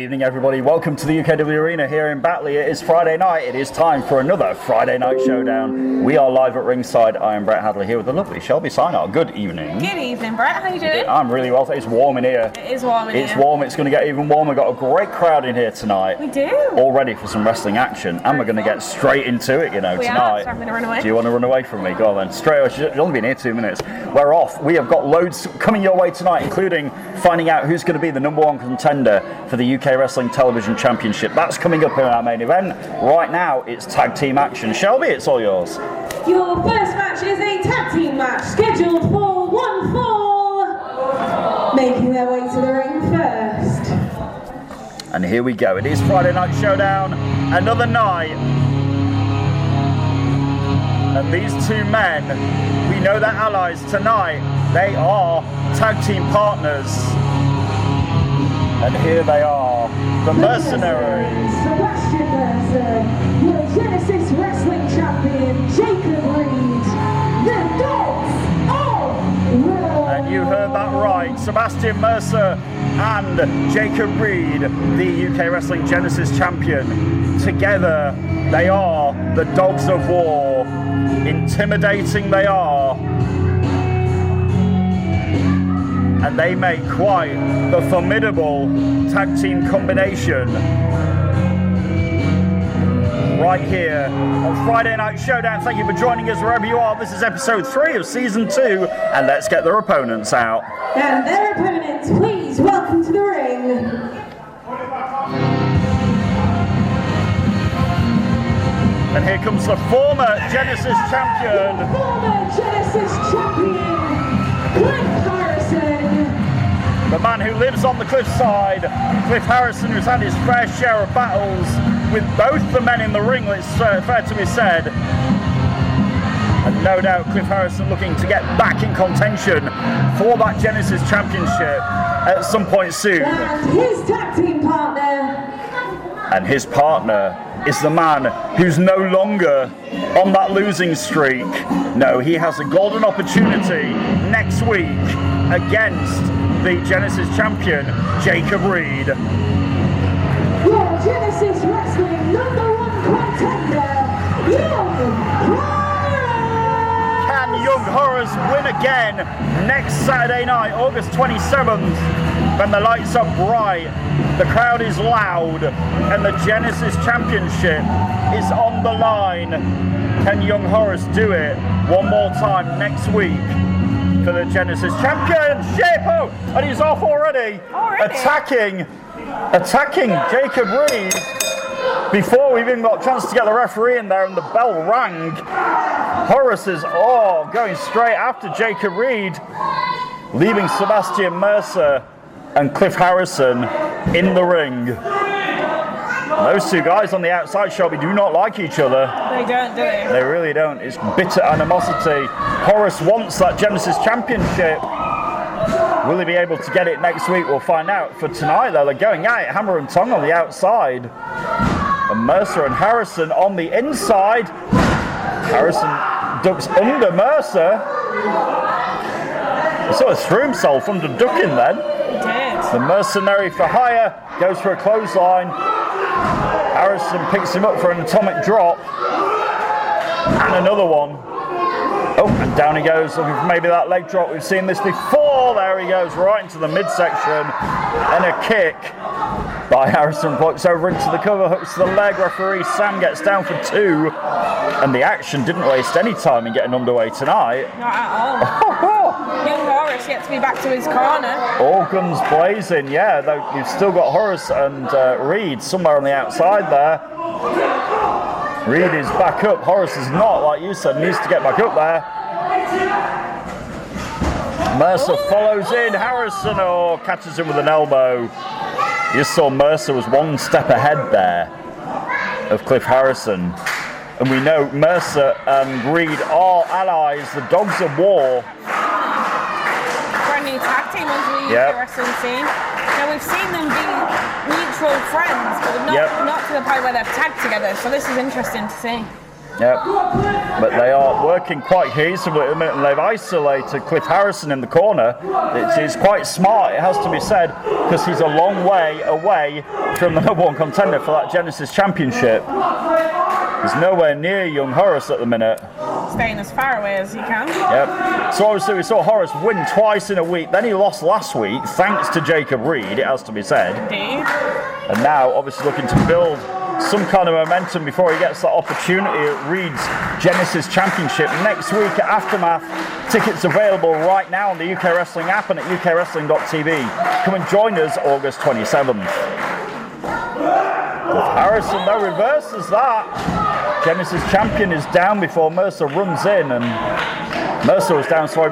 evening, everybody. Welcome to the UKW Arena here in Batley. It is Friday night. It is time for another Friday night showdown. We are live at ringside. I am Brett Hadley here with the lovely Shelby Sinar. Good evening. Good evening, Brett. How you doing? I'm really well. It's warm in here. It is warm in here. It's warm. It's going to get even warmer. Got a great crowd in here tonight. We do. All ready for some wrestling action. And we're going to get straight into it, tonight. So I'm going to run away. Do you want to run away from me? Go on then. Straight away. You've only been here 2 minutes. We're off. We have got loads coming your way tonight, including finding out who's going to be the #1 contender for the UK Wrestling Television Championship. That's coming up in our main event. Right now, it's tag team action. Shelby, it's all yours. Your first match is a tag team match scheduled for one fall. Making their way to the ring first. And here we go. It is Friday Night Showdown. Another night. And these two men, we know they're allies tonight. They are tag team partners. And here they are, the Mercenaries. Sebastian Mercer, your Genesis Wrestling Champion, Jacob Reed, the Dogs of War. And you heard that right, Sebastian Mercer and Jacob Reed, the UK Wrestling Genesis Champion. Together, they are the Dogs of War. Intimidating they are. And they make quite the formidable tag team combination right here on Friday Night Showdown. Thank you for joining us wherever you are. This is episode 3 of season 2, and let's get their opponents out. And their opponents, please welcome to the ring. And here comes the former Genesis champion. The former Genesis champion, Cliff Harrison. The man who lives on the cliffside, Cliff Harrison, who's had his fair share of battles with both the men in the ring, it's fair to be said. And no doubt Cliff Harrison looking to get back in contention for that Genesis championship at some point soon. And his tag team partner. And his partner is the man who's no longer on that losing streak. No, he has a golden opportunity next week against the Genesis champion, Jacob Reed. Your Genesis Wrestling #1 contender, Young Horrors! Can Young Horrors win again next Saturday night, August 27th, when the lights are bright, the crowd is loud, and the Genesis Championship is on the line? Can Young Horrors do it one more time next week for the Genesis Championship? Oh, and he's off already. Attacking Jacob Reed before we've even got a chance to get the referee in there and the bell rang. Horus is going straight after Jacob Reed, leaving Sebastian Mercer and Cliff Harrison in the ring. Those two guys on the outside, Shelby, do not like each other. They don't, do they? They really don't. It's bitter animosity. Horus wants that Genesis Championship. Will he be able to get it next week? We'll find out. For tonight, though, they're going at it hammer and tongue on the outside. And Mercer and Harrison on the inside. Harrison ducks under Mercer. He sort of threw himself under ducking then. He did. The mercenary for hire goes for a clothesline. Harrison picks him up for an atomic drop. And another one. Oh, and down he goes, looking for maybe that leg drop. We've seen this before. There he goes, right into the midsection. And a kick by Harrison, blocks over into the cover, hooks to the leg. Referee Sam gets down for 2. And the action didn't waste any time in getting underway tonight. Not at all. Young Horus yet to be back to his corner. All guns blazing, yeah. Though you've still got Horus and Reed somewhere on the outside there. Reed is back up. Horus is not, like you said, needs to get back up there. Mercer follows in. Harrison catches him with an elbow. You saw Mercer was one step ahead there of Cliff Harrison. And we know Mercer and Reed are allies, the Dogs of War. Brand new tag team onto the UK wrestling scene. Now we've seen them be mutual friends, but not to the point where they've tagged together. So this is interesting to see. Yep. But they are working quite cohesively at the minute, and they've isolated Cliff Harrison in the corner. It is quite smart, it has to be said, because he's a long way away from the #1 contender for that Genesis Championship. He's nowhere near young Horace at the minute. Staying as far away as he can. Yep. So obviously we saw Horace win twice in a week. Then he lost last week, thanks to Jacob Reed, it has to be said. Indeed. And now obviously looking to build some kind of momentum before he gets that opportunity at Reed's Genesis Championship next week at Aftermath. Tickets available right now on the UK Wrestling app and at ukWrestling.tv. Come and join us August 27th. Harrison though reverses that. Genesis champion is down before Mercer runs in, and Mercer was down sorry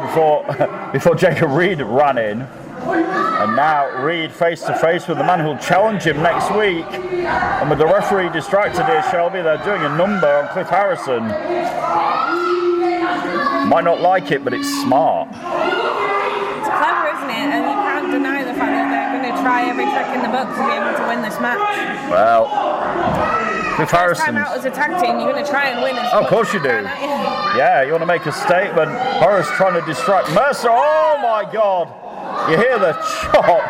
before Jacob Reed ran in. And now Reed face to face with the man who'll challenge him next week. And with the referee distracted here, Shelby, they're doing a number on Cliff Harrison. Might not like it, but it's smart. It's clever, isn't it? And you can't deny the fact that they're going to try every trick in the book to be able to win this match. Well, Cliff Harrison. First time out as a tag team, you're going to try and win. Oh, of course you do. Yeah, you want to make a statement. Horace trying to distract Mercer. Oh my God! You hear the chop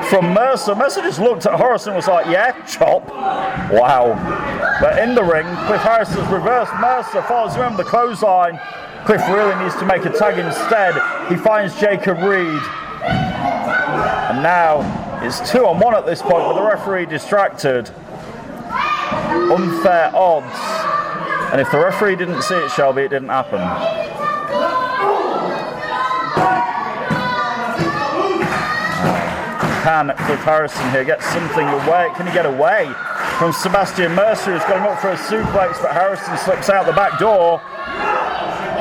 from Mercer. Mercer just looked at Horace and was like, yeah, chop. Wow. But in the ring, Cliff Harrison's reversed Mercer, follows him the clothesline. Cliff really needs to make a tag instead. He finds Jacob Reed. And now it's 2-on-1 at this point with the referee distracted. Unfair odds. And if the referee didn't see it, Shelby, it didn't happen. Can Cliff Harrison here get something away? Can he get away from Sebastian Mercer, who's going up for a suplex, but Harrison slips out the back door.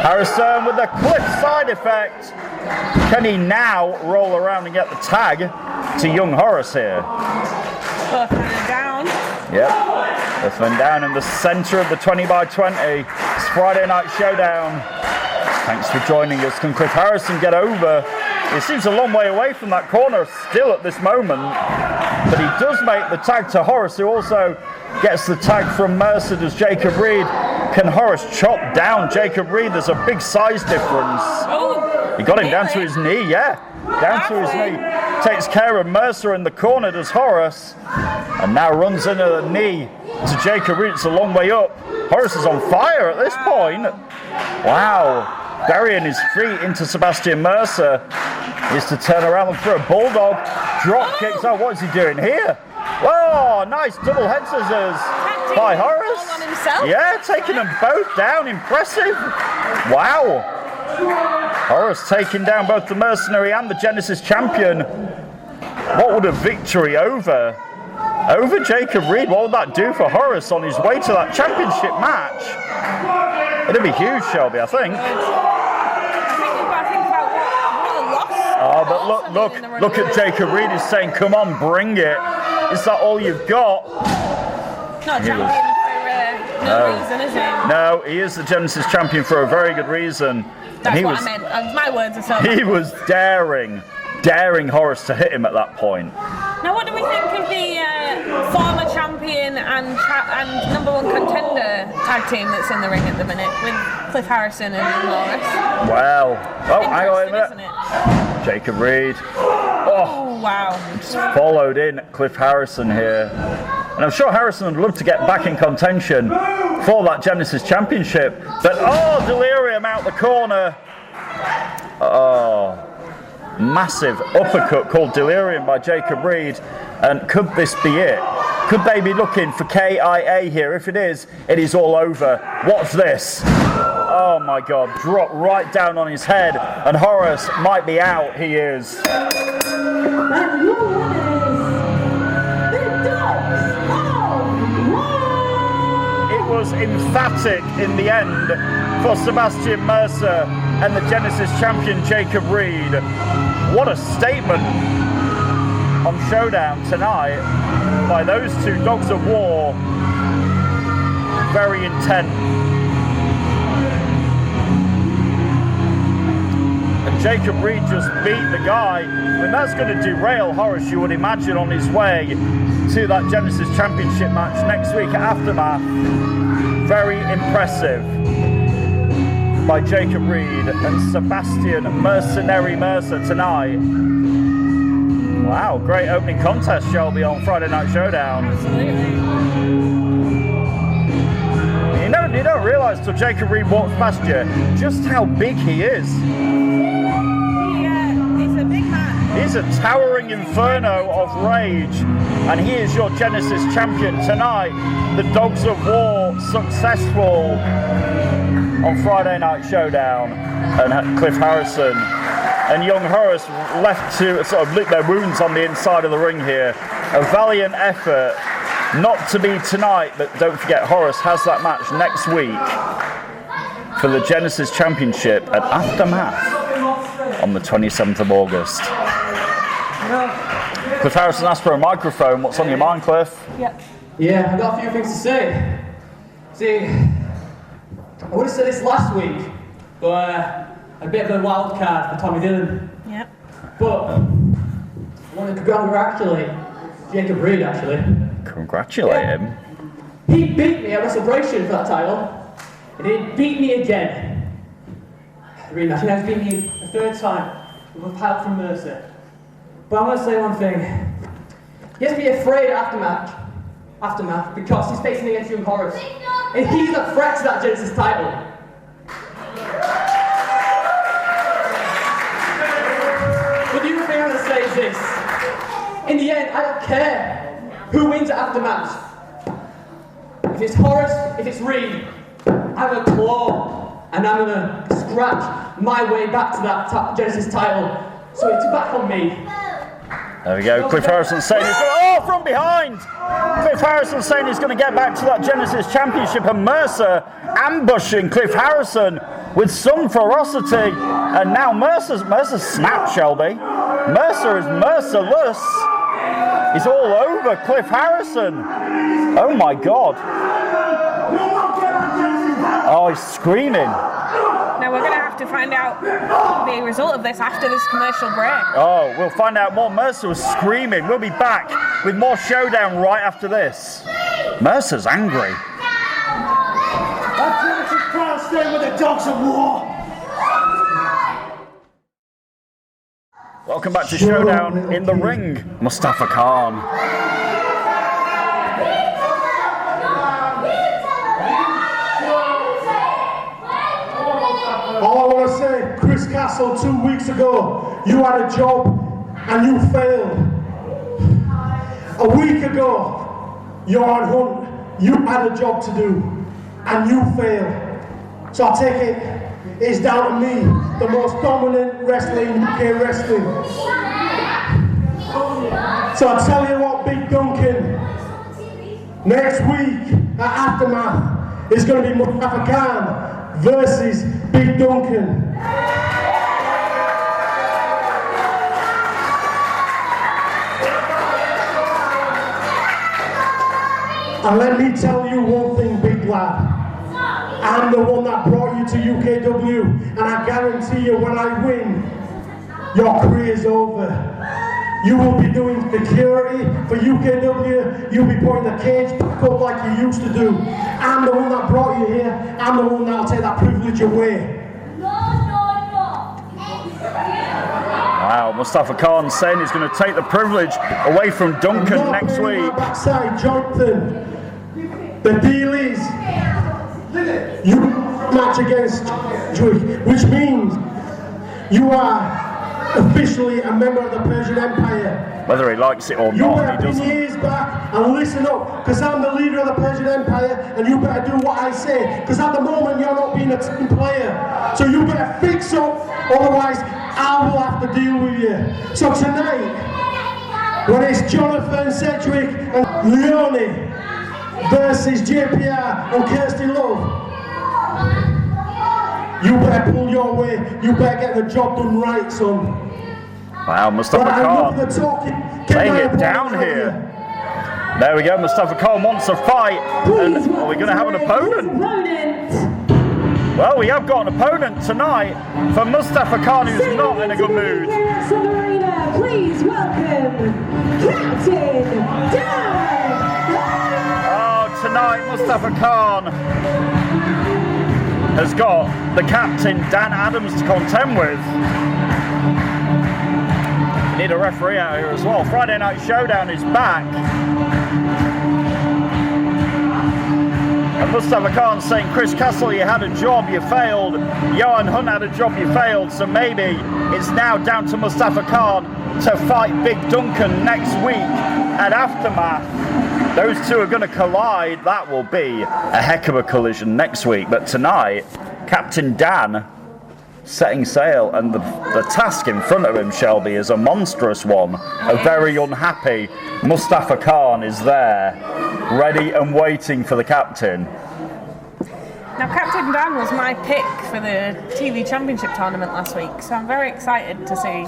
Harrison with the Cliff side effect. Can he now roll around and get the tag to young Horace here? Both men down. Yep, both men down in the centre of the 20x20. It's Friday Night Showdown. Thanks for joining us. Can Cliff Harrison get over? He seems a long way away from that corner still at this moment, but he does make the tag to Horace, who also gets the tag from Mercer. Does Jacob Reed? Can Horace chop down Jacob Reed? There's a big size difference. Oh, he got him down to his knee, yeah. Down to his knee. Takes care of Mercer in the corner, does Horace. And now runs into the knee to Jacob Reed. It's a long way up. Horace is on fire at this point. Wow. Burying his feet into Sebastian Mercer. Is to turn around and throw a bulldog. Drop kicks. Oh, what is he doing here? Whoa, nice double head scissors by Horace. Yeah, taking them both down. Impressive. Wow. Horace taking down both the Mercenary and the Genesis champion. What would a victory over Jacob Reed, what would that do for Horace on his way to that championship match? It'd be huge, Shelby, I think. Oh, but look at Jacob Reed. He's saying, come on, bring it. Is that all you've got? Not champion for no reason, is he? No, he is the Genesis champion for a very good reason. That's what I meant. My words are so. He was daring Horace to hit him at that point. Now, what do we think of the former champion and #1 contender tag team that's in the ring at the minute with Cliff Harrison and Horace? Well, hang on a minute. Isn't it? Jacob Reed. Oh, wow. Just followed in Cliff Harrison here. And I'm sure Harrison would love to get back in contention for that Genesis championship. But, Delirium out the corner. Massive uppercut called Delirium by Jacob Reed. And could this be it? Could they be looking for KIA here? If it is all over. Watch this. Oh my God, drop right down on his head. And Horace might be out. He is. And your winners, the Dogs of War. It was emphatic in the end for Sebastian Mercer and the Genesis champion Jacob Reed. What a statement on Showdown tonight by those two Dogs of War. Very intense. And Jacob Reed just beat the guy, and that's going to derail Horace, you would imagine, on his way to that Genesis Championship match next week at Aftermath. very impressive by Jacob Reed and Sebastian Mercenary Mercer tonight. Wow, great opening contest, Shelby, on Friday Night Showdown. Absolutely. You don't realise till Jacob Reed walks past you just how big he is. Yeah, he's a big man. He's a towering inferno of rage, and he is your Genesis champion tonight. The Dogs of War successful on Friday Night Showdown, and Cliff Harrison and young Horace left to sort of lick their wounds on the inside of the ring here. A valiant effort. Not to be tonight, but don't forget Horace has that match next week for the Genesis Championship at Aftermath on the 27th of August. Cliff Harrison asked for a microphone. What's on your mind, Cliff? Yep. Yeah, I've got a few things to say. See, I would have said this last week, but a bit of a wild card for Tommy Dillon. Yep. But I want to congratulate Jacob Reed, actually. Congratulate him. He beat me at Celebration for that title, and he beat me again. The rematch, and he's beat me a third time with a help from Mercer. But I'm going to say one thing. He has to be afraid of Aftermath, because he's facing against young Horace. And he's a threat to that Genesis title. But the other thing I'm going to say is this. In the end, I don't care who wins at Aftermath. If it's Horace, if it's Reed, I'm a claw, and I'm going to scratch my way back to that Genesis title. So it's back on me. There we go. Cliff Harrison saying he's going. Oh, from behind! Cliff Harrison saying he's going to get back to that Genesis Championship, and Mercer ambushing Cliff Harrison with some ferocity. And now Mercer's snapped, Shelby. Mercer is merciless. He's all over Cliff Harrison. Oh my God. Oh, he's screaming. Now we're going to have to find out the result of this after this commercial break. Oh, we'll find out more. Mercer was screaming. We'll be back with more Showdown right after this. Mercer's angry. That's Genesis proud staying with the Dogs of War. Welcome back to Showdown in the ring, Mustafa Khan. All I want to say, Chris Castle, 2 weeks ago, you had a job and you failed. A week ago, you're on Hunt, you had a job to do and you failed. So I take it's down to me, the most dominant wrestler in UK wrestling. So I tell you what, Big Duncan, next week at Aftermath, it's going to be Mustafa Khan versus Big Duncan. And let me tell you one thing, big lad. I'm the one that brought you to UKW, and I guarantee you when I win, your career's over. You will be doing security for UKW, you'll be putting the cage back up like you used to do. I'm the one that brought you here, I'm the one that'll take that privilege away. Wow, Mustafa Khan saying he's going to take the privilege away from Duncan next week. Backside, Jonathan. The deal is, you match against Drake, which means you are officially a member of the Persian Empire. Whether he likes it or You not, better he pin doesn't. your ears back and listen up, because I'm the leader of the Persian Empire, and you better do what I say, because at the moment you're not being a team player. So you better fix up, otherwise I will have to deal with you. So tonight, when it's Jonathan, Cedric and Leone versus JPR and Kirsty Love, you better pull your way, you better get the job done right, son. Wow, Mustafa Khan laying it down here. There we go, Mustafa Khan wants a fight. And are we going to have an opponent? Well, we have got an opponent tonight for Mustafa Khan, who's not in a good mood. Please welcome Captain Dan. Oh, tonight, Mustafa Khan has got the captain, Dan Adams, to contend with. Need a referee out here as well. Friday Night Showdown is back. And Mustafa Khan saying, Chris Castle, you had a job, you failed. Johan Hunt had a job, you failed. So maybe it's now down to Mustafa Khan to fight Big Duncan next week at Aftermath. Those two are going to collide. That will be a heck of a collision next week. But tonight, Captain Dan setting sail, and the task in front of him, Shelby, is a monstrous one. A very unhappy Mustafa Khan is there, ready and waiting for the captain. Now, Captain Dan was my pick for the TV Championship tournament last week, so I'm very excited to see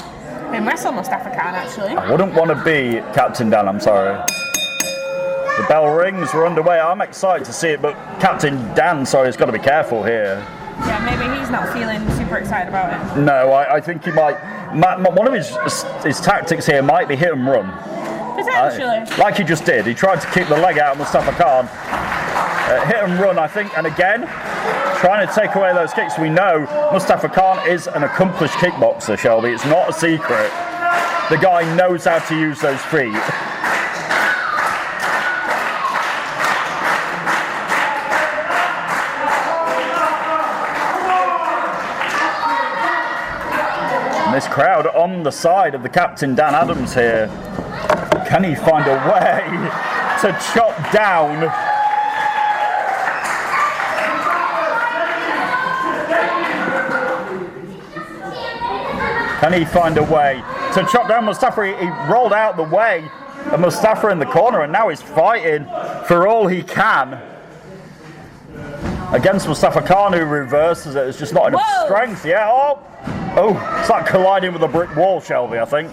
him wrestle Mustafa Khan, actually. I wouldn't want to be Captain Dan, I'm sorry. The bell rings, we're underway. I'm excited to see it, but Captain Dan, sorry, has got to be careful here. Yeah, maybe he's not feeling super excited about it. No, I think he might. One of his tactics here might be hit and run. Potentially. Like he just did. He tried to keep the leg out of Mustafa Khan. Hit and run, I think. And again, trying to take away those kicks. We know Mustafa Khan is an accomplished kickboxer, Shelby. It's not a secret. The guy knows how to use those feet. This crowd on the side of the captain Dan Adams here. Can he find a way to chop down? Can he find a way to chop down Mustafa? He rolled out the way of Mustafa in the corner, and now he's fighting for all he can against Mustafa Khan, who reverses it. It's just not enough strength. Yeah. Oh, it's like colliding with a brick wall, Shelby, I think.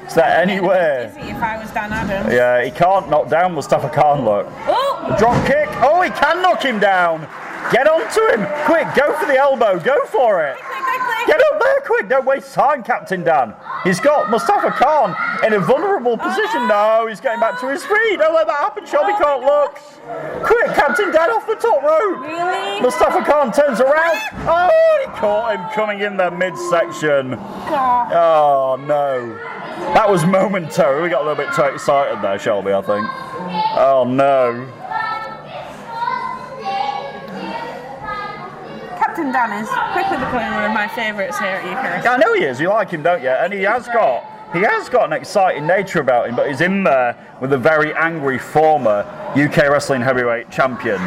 Is that anywhere? Easy if I was Dan Adams. Yeah, he can't knock down Mustafa Khan, look. Oh! A drop kick. Oh, he can knock him down. Get onto him. Quick, go for the elbow. Go for it. Quickly. Get up there, quick. Don't waste time, Captain Dan. He's got Mustafa Khan in a vulnerable position. No, he's getting back to his feet. Don't let that happen. Shelby can't look. Quick, Captain Dan off the top rope. Really? Mustafa Khan turns around. Oh, he caught him coming in the midsection. Oh, no. That was momentary. We got a little bit too excited there, Shelby, I think. Oh, no. Captain Dan is quickly becoming one of my favourites here at UKW. I know he is. You like him, don't you? And he has got an exciting nature about him, but he's in there with a very angry former UK Wrestling Heavyweight Champion.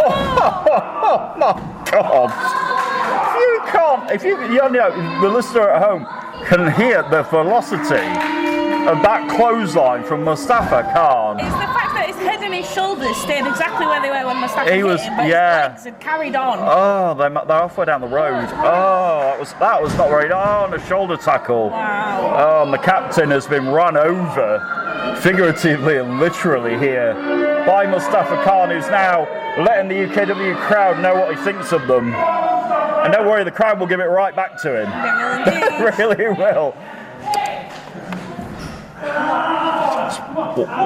Oh my God! If you know, the listener at home can hear the velocity of that clothesline from Mustafa Khan. It's the fact that his head and his shoulders stayed exactly where they were when Mustafa hit him, but his legs had carried on. Oh, they're halfway down the road. Oh, that was not very. Oh, and a shoulder tackle. Wow. Oh, and the captain has been run over, figuratively and literally here, by Mustafa Khan, who's now letting the UKW crowd know what he thinks of them. And don't worry, the crowd will give it right back to him. They really will.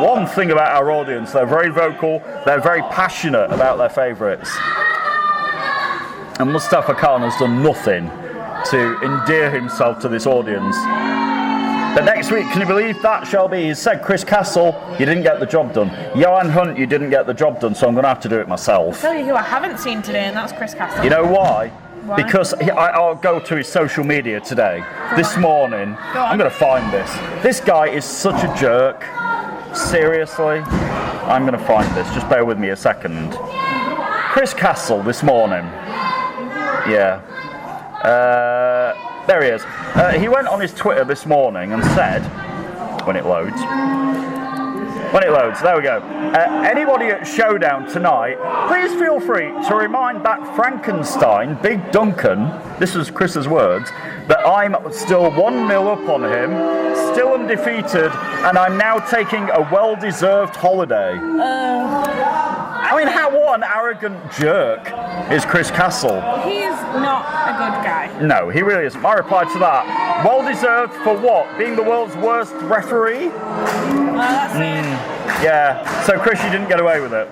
One thing about our audience, they're very vocal, they're very passionate about their favourites. And Mustafa Khan has done nothing to endear himself to this audience. But next week, can you believe that, Shelby? He said, Chris Castle, you didn't get the job done. Johan Hunt, you didn't get the job done, so I'm going to have to do it myself. I'll tell you who I haven't seen today, and that's Chris Castle. You know why? Why? Because I'll go to his social media today. This morning, I'm going to find this. This guy is such a jerk. Seriously, I'm going to find this. Just bear with me a second. Chris Castle this morning. Yeah. There he is. He went on his Twitter this morning and said, when it loads, there we go. Anybody at Showdown tonight, please feel free to remind that Frankenstein, Big Duncan, this was Chris's words, that I'm still 1-0 up on him, still undefeated, and I'm now taking a well-deserved holiday. I mean, what an arrogant jerk is Chris Castle? He is not a good guy. No, he really isn't. My reply to that, well-deserved for what? Being the world's worst referee? Well, that's it. Yeah, so Chris, you didn't get away with it.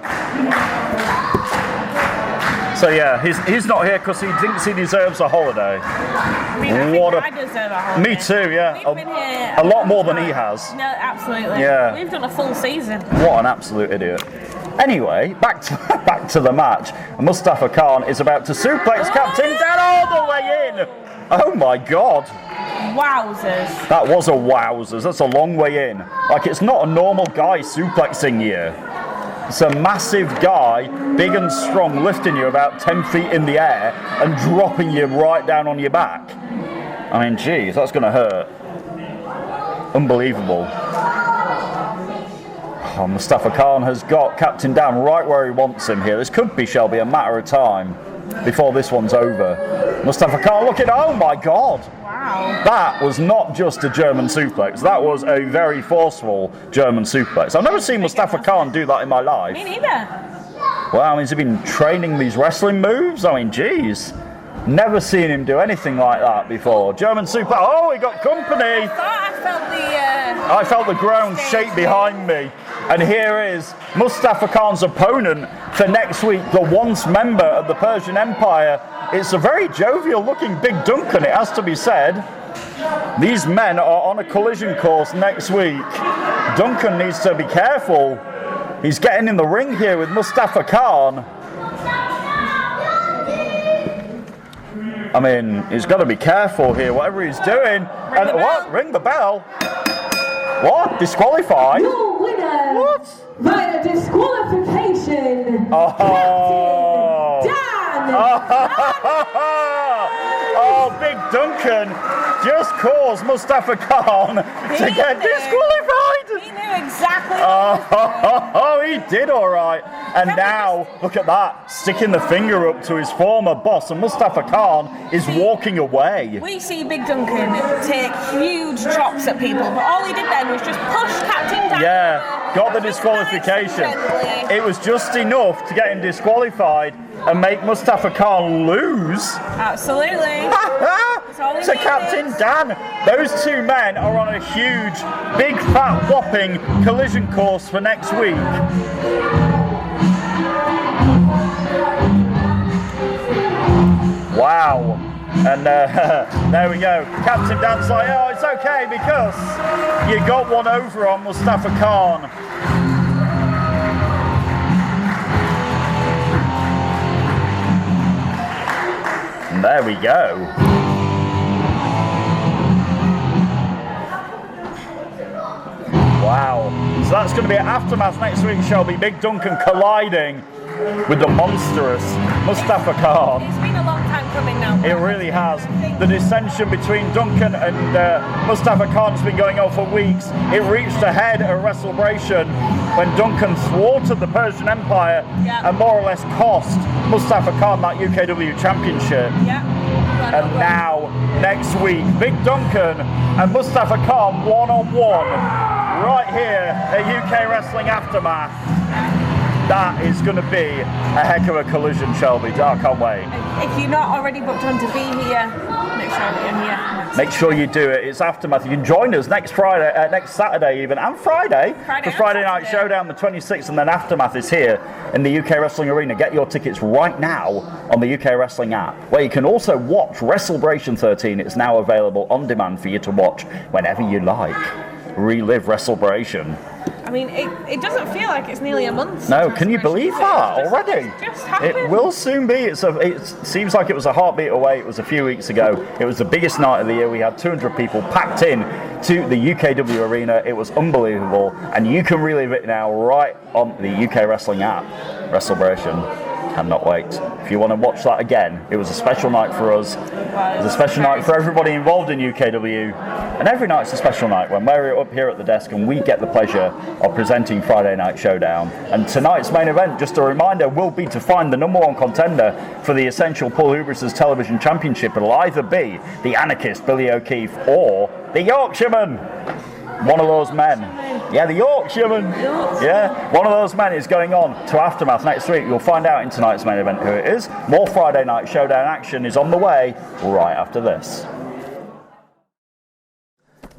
So yeah, he's not here because he thinks he deserves a holiday. I mean, I deserve a holiday. Me too, yeah. We've been here a lot more than he has. No, absolutely. Yeah. We've done a full season. What an absolute idiot. Anyway, back to the match. Mustafa Khan is about to suplex Captain Dan all the way in. Oh my God. Wowzers. That was a wowzers. That's a long way in. Like, it's not a normal guy suplexing you. It's a massive guy, big and strong, lifting you about 10 feet in the air and dropping you right down on your back. I mean, geez, that's going to hurt. Unbelievable. Oh, Mustafa Khan has got Captain Dan right where he wants him here. This could be, Shelby, a matter of time before this one's over. Mustafa Khan, look at, oh my God. Wow. That was not just a German suplex. That was a very forceful German suplex. I've never seen Mustafa Khan do that in my life. Me neither. Well, I mean, has he been training these wrestling moves? I mean, geez. Never seen him do anything like that before. German suplex. Oh, he got company. I felt the ground shake behind me. And here is Mustafa Khan's opponent for next week, the once member of the Persian Empire. It's a very jovial looking Big Duncan, it has to be said. These men are on a collision course next week. Duncan needs to be careful. He's getting in the ring here with Mustafa Khan. I mean, he's got to be careful here, whatever he's doing. And what? Ring the bell. What? Disqualified? Your winner. What? Via disqualification. Oh. Captain Dan. Oh, Big Duncan just caused Mustafa Khan to get disqualified. He knew exactly. Oh, he did all right. And now, look at that, sticking the finger up to his former boss, and Mustafa Khan is walking away. We see Big Duncan take huge chops at people, but all he did then was just push Captain Dan. Yeah, got the disqualification. It was just enough to get him disqualified and make Mustafa Khan lose. Absolutely. To Captain Dan. Those two men are on a huge, big, fat, whopping collision course for next week. Wow. And there we go. Captain Dan's like, oh, it's okay because you got one over on Mustafa Khan. And there we go. Wow. So that's going to be an aftermath next week, Shelby. Big Duncan colliding with the monstrous Mustafa Khan. It's been a long time coming now. It really has. The dissension between Duncan and Mustafa Khan has been going on for weeks. It reached a head at WrestleBration when Duncan thwarted the Persian Empire and more or less cost Mustafa Khan that UKW championship. And now, next week, Big Duncan and Mustafa Khan one-on-one right here at UK Wrestling Aftermath. That is going to be a heck of a collision, Shelby. I can't wait. If you're not already booked on to be here, make sure that you're here. Make sure you do it. It's Aftermath. You can join us next Friday, next Saturday even, and Friday for Friday Night Showdown, the 26th, and then Aftermath is here in the UK Wrestling Arena. Get your tickets right now on the UK Wrestling app, where you can also watch WrestleBration 13. It's now available on demand for you to watch whenever you like. Relive WrestleBration. I mean, it doesn't feel like it's nearly a month. No, can you believe that already? It just happened. It will soon be. It seems like it was a heartbeat away. It was a few weeks ago. It was the biggest night of the year. We had 200 people packed in to the UKW arena. It was unbelievable. And you can relive it now right on the UK Wrestling app. WrestleBration. Cannot wait. If you want to watch that again, it was a special night for us. It was a special night for everybody involved in UKW. And every night's a special night when we're up here at the desk and we get the pleasure of presenting Friday Night Showdown. And tonight's main event, just a reminder, will be to find the #1 contender for the Essential Paul Hubris' Television Championship. It'll either be the Anarchist Billy O'Keefe or the Yorkshireman. One of those men. Yeah, the Yorkshireman. Yeah, one of those men is going on to Aftermath next week. You'll find out in tonight's main event who it is. More Friday Night Showdown action is on the way right after this.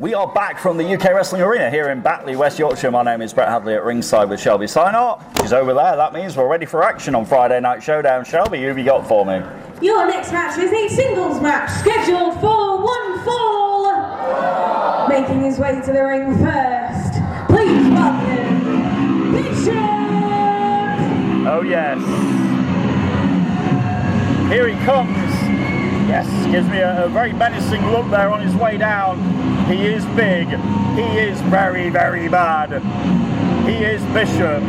We are back from the UK Wrestling Arena here in Batley, West Yorkshire. My name is Brett Hadley at ringside with Shelby Sinart. She's over there. That means we're ready for action on Friday Night Showdown. Shelby, who have you got for me? Your next match is a singles match scheduled for one fall. Making his way to the ring first, please welcome Bishop. Oh yes. Here he comes. Yes, gives me a very menacing look there on his way down. He is big. He is very, very bad. He is Bishop.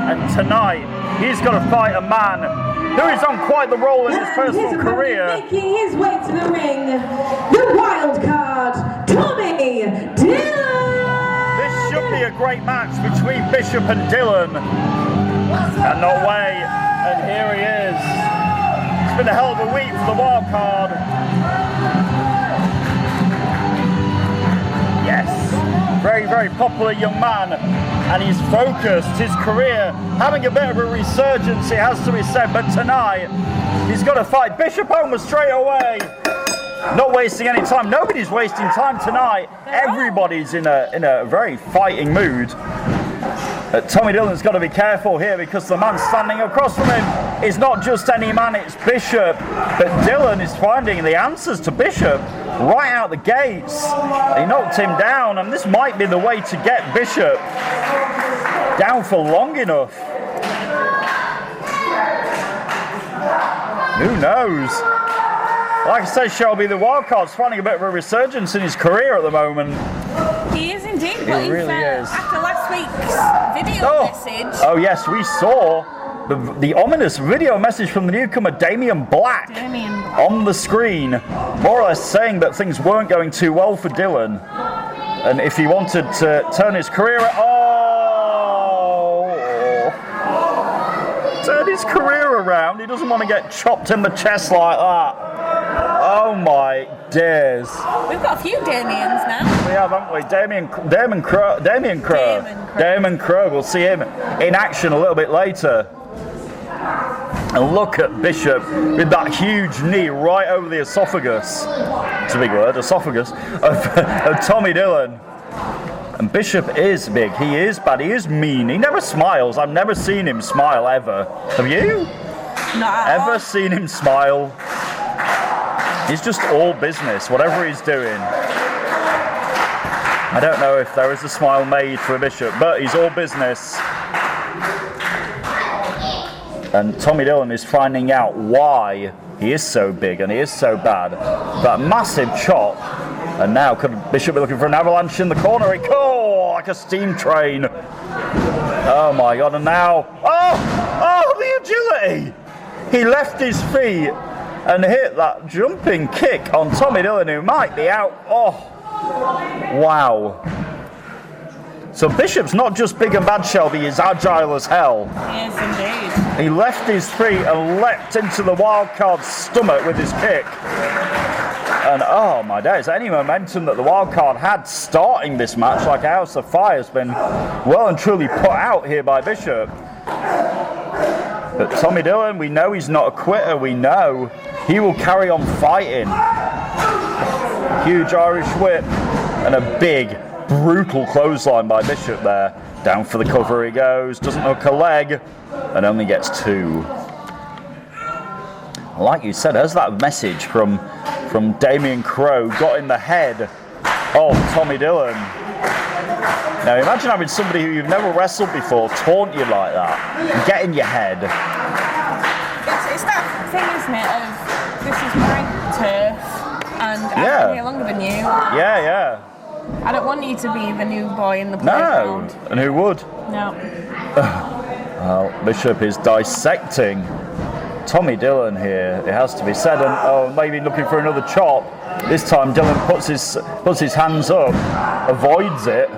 And tonight, he's got to fight a man who is on quite the roll in his personal career. Making his way to the ring, the wild card, Tommy Dillon. This should be a great match between Bishop and Dillon. And no way. And here he is. It's been a hell of a week for the wild card. Yes, very, very popular young man, and he's focused, his career having a bit of a resurgence, it has to be said, but tonight he's got to fight Bishop almost straight away. Not wasting any time. Nobody's wasting time tonight. Everybody's in a very fighting mood. Tommy Dillon's got to be careful here because the man standing across from him is not just any man, it's Bishop. But Dillon is finding the answers to Bishop right out the gates. He knocked him down, and this might be the way to get Bishop down for long enough. Who knows? Like I said, Shelby, the wildcard's finding a bit of a resurgence in his career at the moment. He is indeed, but He really is. after last week's video message. Oh yes, we saw the ominous video message from the newcomer Damien Black on the screen, more or less saying that things weren't going too well for Dillon, and if he wanted to turn his career, turn his career around, he doesn't want to get chopped in the chest like that. Oh my days. We've got a few Damiens now. We have, haven't we? Damon Crow. We'll see him in action a little bit later. And look at Bishop with that huge knee right over the esophagus. It's a big word, esophagus, of Tommy Dillon. And Bishop is big. He is bad. He is mean. He never smiles. I've never seen him smile ever. Have you? No. Ever seen him smile? He's just all business, whatever he's doing. I don't know if there is a smile made for Bishop, but he's all business. And Tommy Dillon is finding out why he is so big and he is so bad. That massive chop. And now could Bishop be looking for an avalanche in the corner? He like a steam train. Oh my God, and now, the agility! He left his feet and hit that jumping kick on Tommy Dillon, who might be out. Oh, wow. So Bishop's not just big and bad, Shelby, he's agile as hell. Yes, indeed. He left his feet and leapt into the wildcard's stomach with his kick. And oh my days, any momentum that the wildcard had starting this match, like a house of fire, has been well and truly put out here by Bishop. But Tommy Dillon, we know he's not a quitter, we know he will carry on fighting. Huge Irish whip and a big, brutal clothesline by Bishop there. Down for the cover he goes, doesn't hook a leg, and only gets two. Like you said, there's that message from Damien Crow, got in the head of Tommy Dillon. Now imagine having somebody who you've never wrestled before taunt you like that and get in your head. It's that thing, isn't it, of this is my turf and I've been here longer than you. Yeah. I don't want you to be the new boy in the playground. No, and who would? No. Well, Bishop is dissecting Tommy Dillon here, it has to be said, and maybe looking for another chop. This time Dillon puts his hands up, avoids it,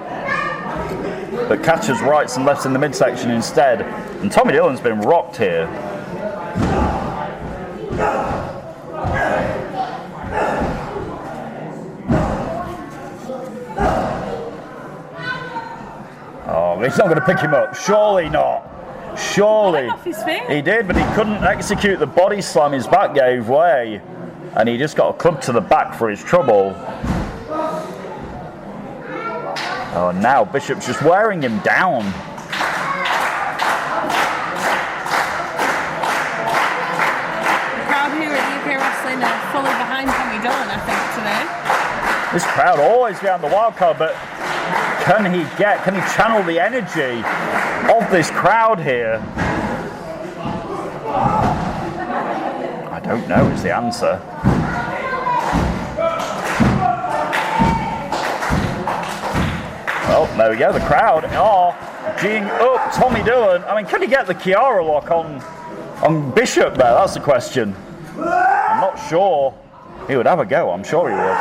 but catches rights and lefts in the midsection instead. And Tommy Dillon's been rocked here. Oh, he's not going to pick him up. Surely not. Surely. Off his feet. He did, but he couldn't execute the body slam. His back gave way. And he just got a club to the back for his trouble. Oh, and now Bishop's just wearing him down. The crowd here at UK Wrestling are fully behind Tommy Dillon, I think, today. This crowd always behind the wild card, but can he channel the energy of this crowd here? I don't know is the answer. Well, there we go, the crowd are geeing up Tommy Dillon. I mean, can he get the Kiara lock on Bishop there? That's the question. I'm not sure. He would have a go, I'm sure he would.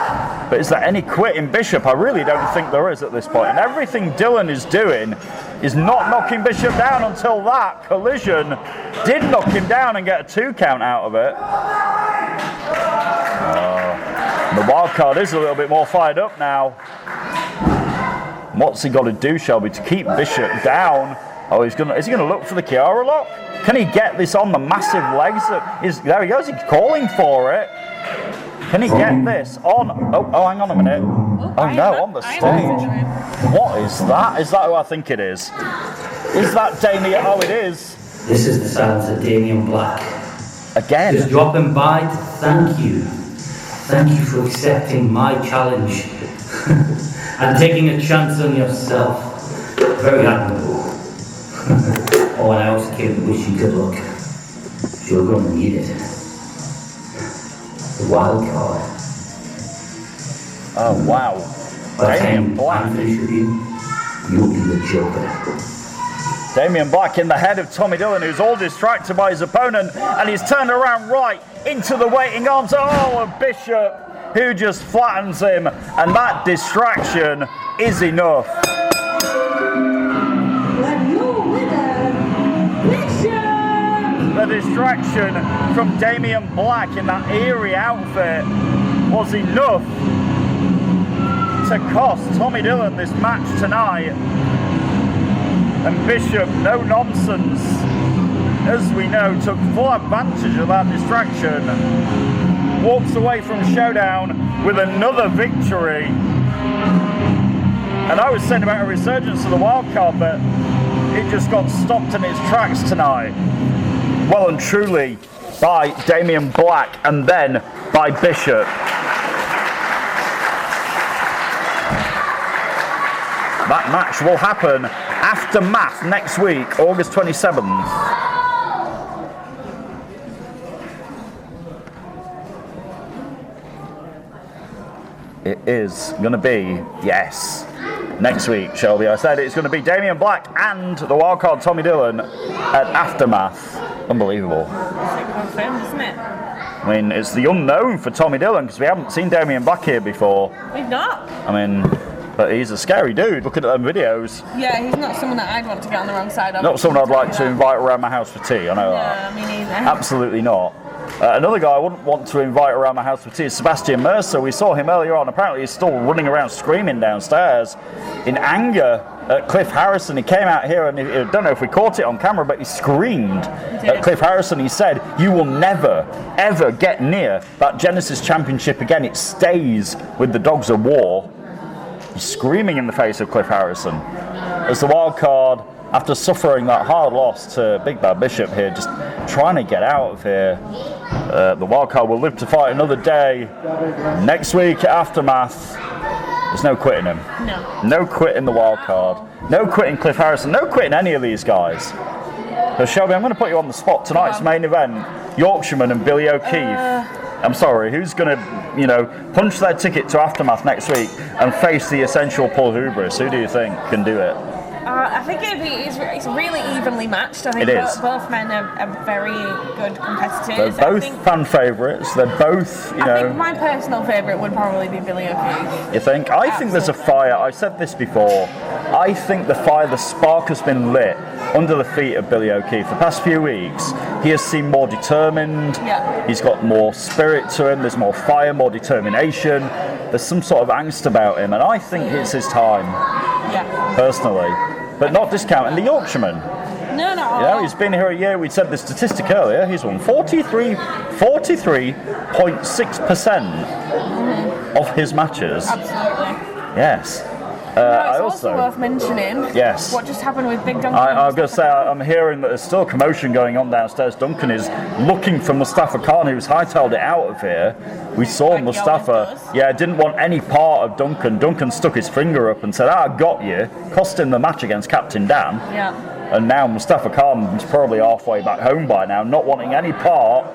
But is there any quit in Bishop? I really don't think there is at this point. And everything Dillon is doing is not knocking Bishop down until that collision did knock him down and get a 2 count out of it. The wild card is a little bit more fired up now. What's he got to do, Shelby, to keep Bishop down? Oh, is he going to look for the Kiara lock? Can he get this on the massive legs? There he goes, he's calling for it. Can he get this on? Oh, hang on a minute. Oh no, on the stage. What is that? Is that who I think it is? Is that Damien? Oh, it is. This is the silence of Damien Black. Again. Just dropping by to thank you. Thank you for accepting my challenge and taking a chance on yourself. Very admirable. Oh, and I also came to wish you good luck. You're going to need it. The wild card. Oh wow. Damien Black. I'm finished with you. You'll be the Joker. Damien Black in the head of Tommy Dillon, who's all distracted by his opponent, and he's turned around right into the waiting arms of Bishop, who just flattens him, and that distraction is enough. The distraction from Damien Black in that eerie outfit was enough to cost Tommy Dillon this match tonight. And Bishop, no nonsense, as we know, took full advantage of that distraction. Walks away from Showdown with another victory. And I was saying about a resurgence of the wildcard, but it just got stopped in its tracks tonight. Well and truly by Damien Black and then by Bishop. That match will happen after Math next week, August 27th. It is going to be, yes, next week, Shelby. I said it's going to be Damien Black and the wildcard Tommy Dillon at Aftermath. Unbelievable. It's confirmed, isn't it? I mean, it's the unknown for Tommy Dillon because we haven't seen Damien Black here before. We've not. I mean, but he's a scary dude. Looking at them videos. Yeah, he's not someone that I'd want to get on the wrong side of. Not someone I'd like to invite around my house for tea. I know that. No, me neither. Absolutely not. Another guy I wouldn't want to invite around my house for tea is Sebastian Mercer. We saw him earlier on. Apparently he's still running around screaming downstairs in anger at Cliff Harrison. He came out here and I don't know if we caught it on camera, but he screamed at Cliff Harrison. He said, "You will never, ever get near that Genesis Championship again. It stays with the Dogs of War." He's screaming in the face of Cliff Harrison. As the wild card, after suffering that hard loss to Big Bad Bishop here, just trying to get out of here. The wildcard will live to fight another day. Next week, Aftermath. There's no quitting him. No. No quitting the wildcard. No quitting Cliff Harrison. No quitting any of these guys. So Shelby, I'm going to put you on the spot. Tonight's main event, Yorkshireman and Billy O'Keefe. I'm sorry, who's going to, punch their ticket to Aftermath next week and face the essential Paul Hubris? Who do you think can do it? I think it's really evenly matched. I think both men are very good competitors. They're both fan favourites. They're both, I think my personal favourite would probably be Billy O'Keefe. You think? I think there's a fire. I've said this before. I think the fire, the spark has been lit under the feet of Billy O'Keefe. The past few weeks, he has seemed more determined. Yeah. He's got more spirit to him. There's more fire, more determination. There's some sort of angst about him, and I think it's his time. Yeah. Personally, but not discounting the Yorkshireman. No, not at Yeah, all. he's been here a year. We said the statistic earlier. He's won 43.6% of his matches. Absolutely. Yes. No, I it's also worth mentioning Yes. what just happened with Big Duncan. I was going to say, I'm hearing that there's still commotion going on downstairs. Duncan is looking for Mustafa Khan, who's hightailed it out of here. We saw Like he Mustafa, always does. didn't want any part of Duncan. Duncan stuck his finger up and said, I got you, cost him the match against Captain Dan. Yeah. And now Mustafa Khan's probably halfway back home by now, not wanting any part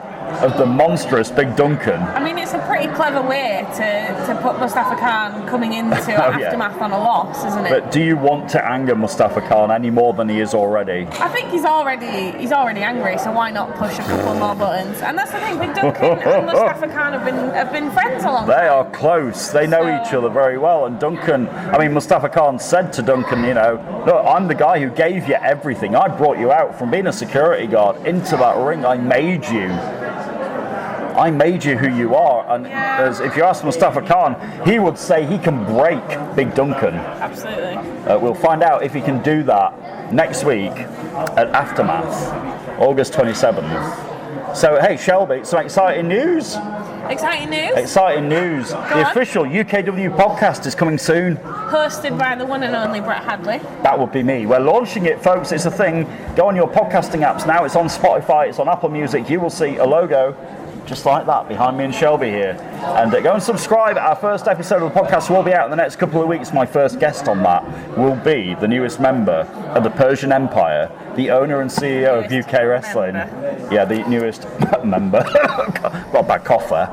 of the monstrous Big Duncan. I mean, it's a pretty clever way to put Mustafa Khan coming into Aftermath on a loss, isn't it? But do you want to anger Mustafa Khan any more than he is already? I think he's already angry, so why not push a couple more buttons? And that's the thing, Big Duncan and Mustafa Khan have been friends a long time. They are close. They know each other very well. And Duncan, Mustafa Khan said to Duncan, look, I'm the guy who gave you everything. I brought you out from being a security guard into that ring. I made you who you are. And if you ask Mustafa Khan, he would say he can break Big Duncan. Absolutely. We'll find out if he can do that next week at Aftermath, August 27th. So, hey, Shelby, some exciting news. Exciting news. Exciting news. The official UKW podcast is coming soon. Hosted by the one and only Brett Hadley. That would be me. We're launching it, folks. It's a thing. Go on your podcasting apps now. It's on Spotify. It's on Apple Music. You will see a logo just like that behind me and Shelby here. And go and subscribe. Our first episode of the podcast will be out in the next couple of weeks. My first guest on that will be the newest member of the Persian Empire, the owner and CEO of UK Wrestling. Yeah, the newest member. Got a bad cough there.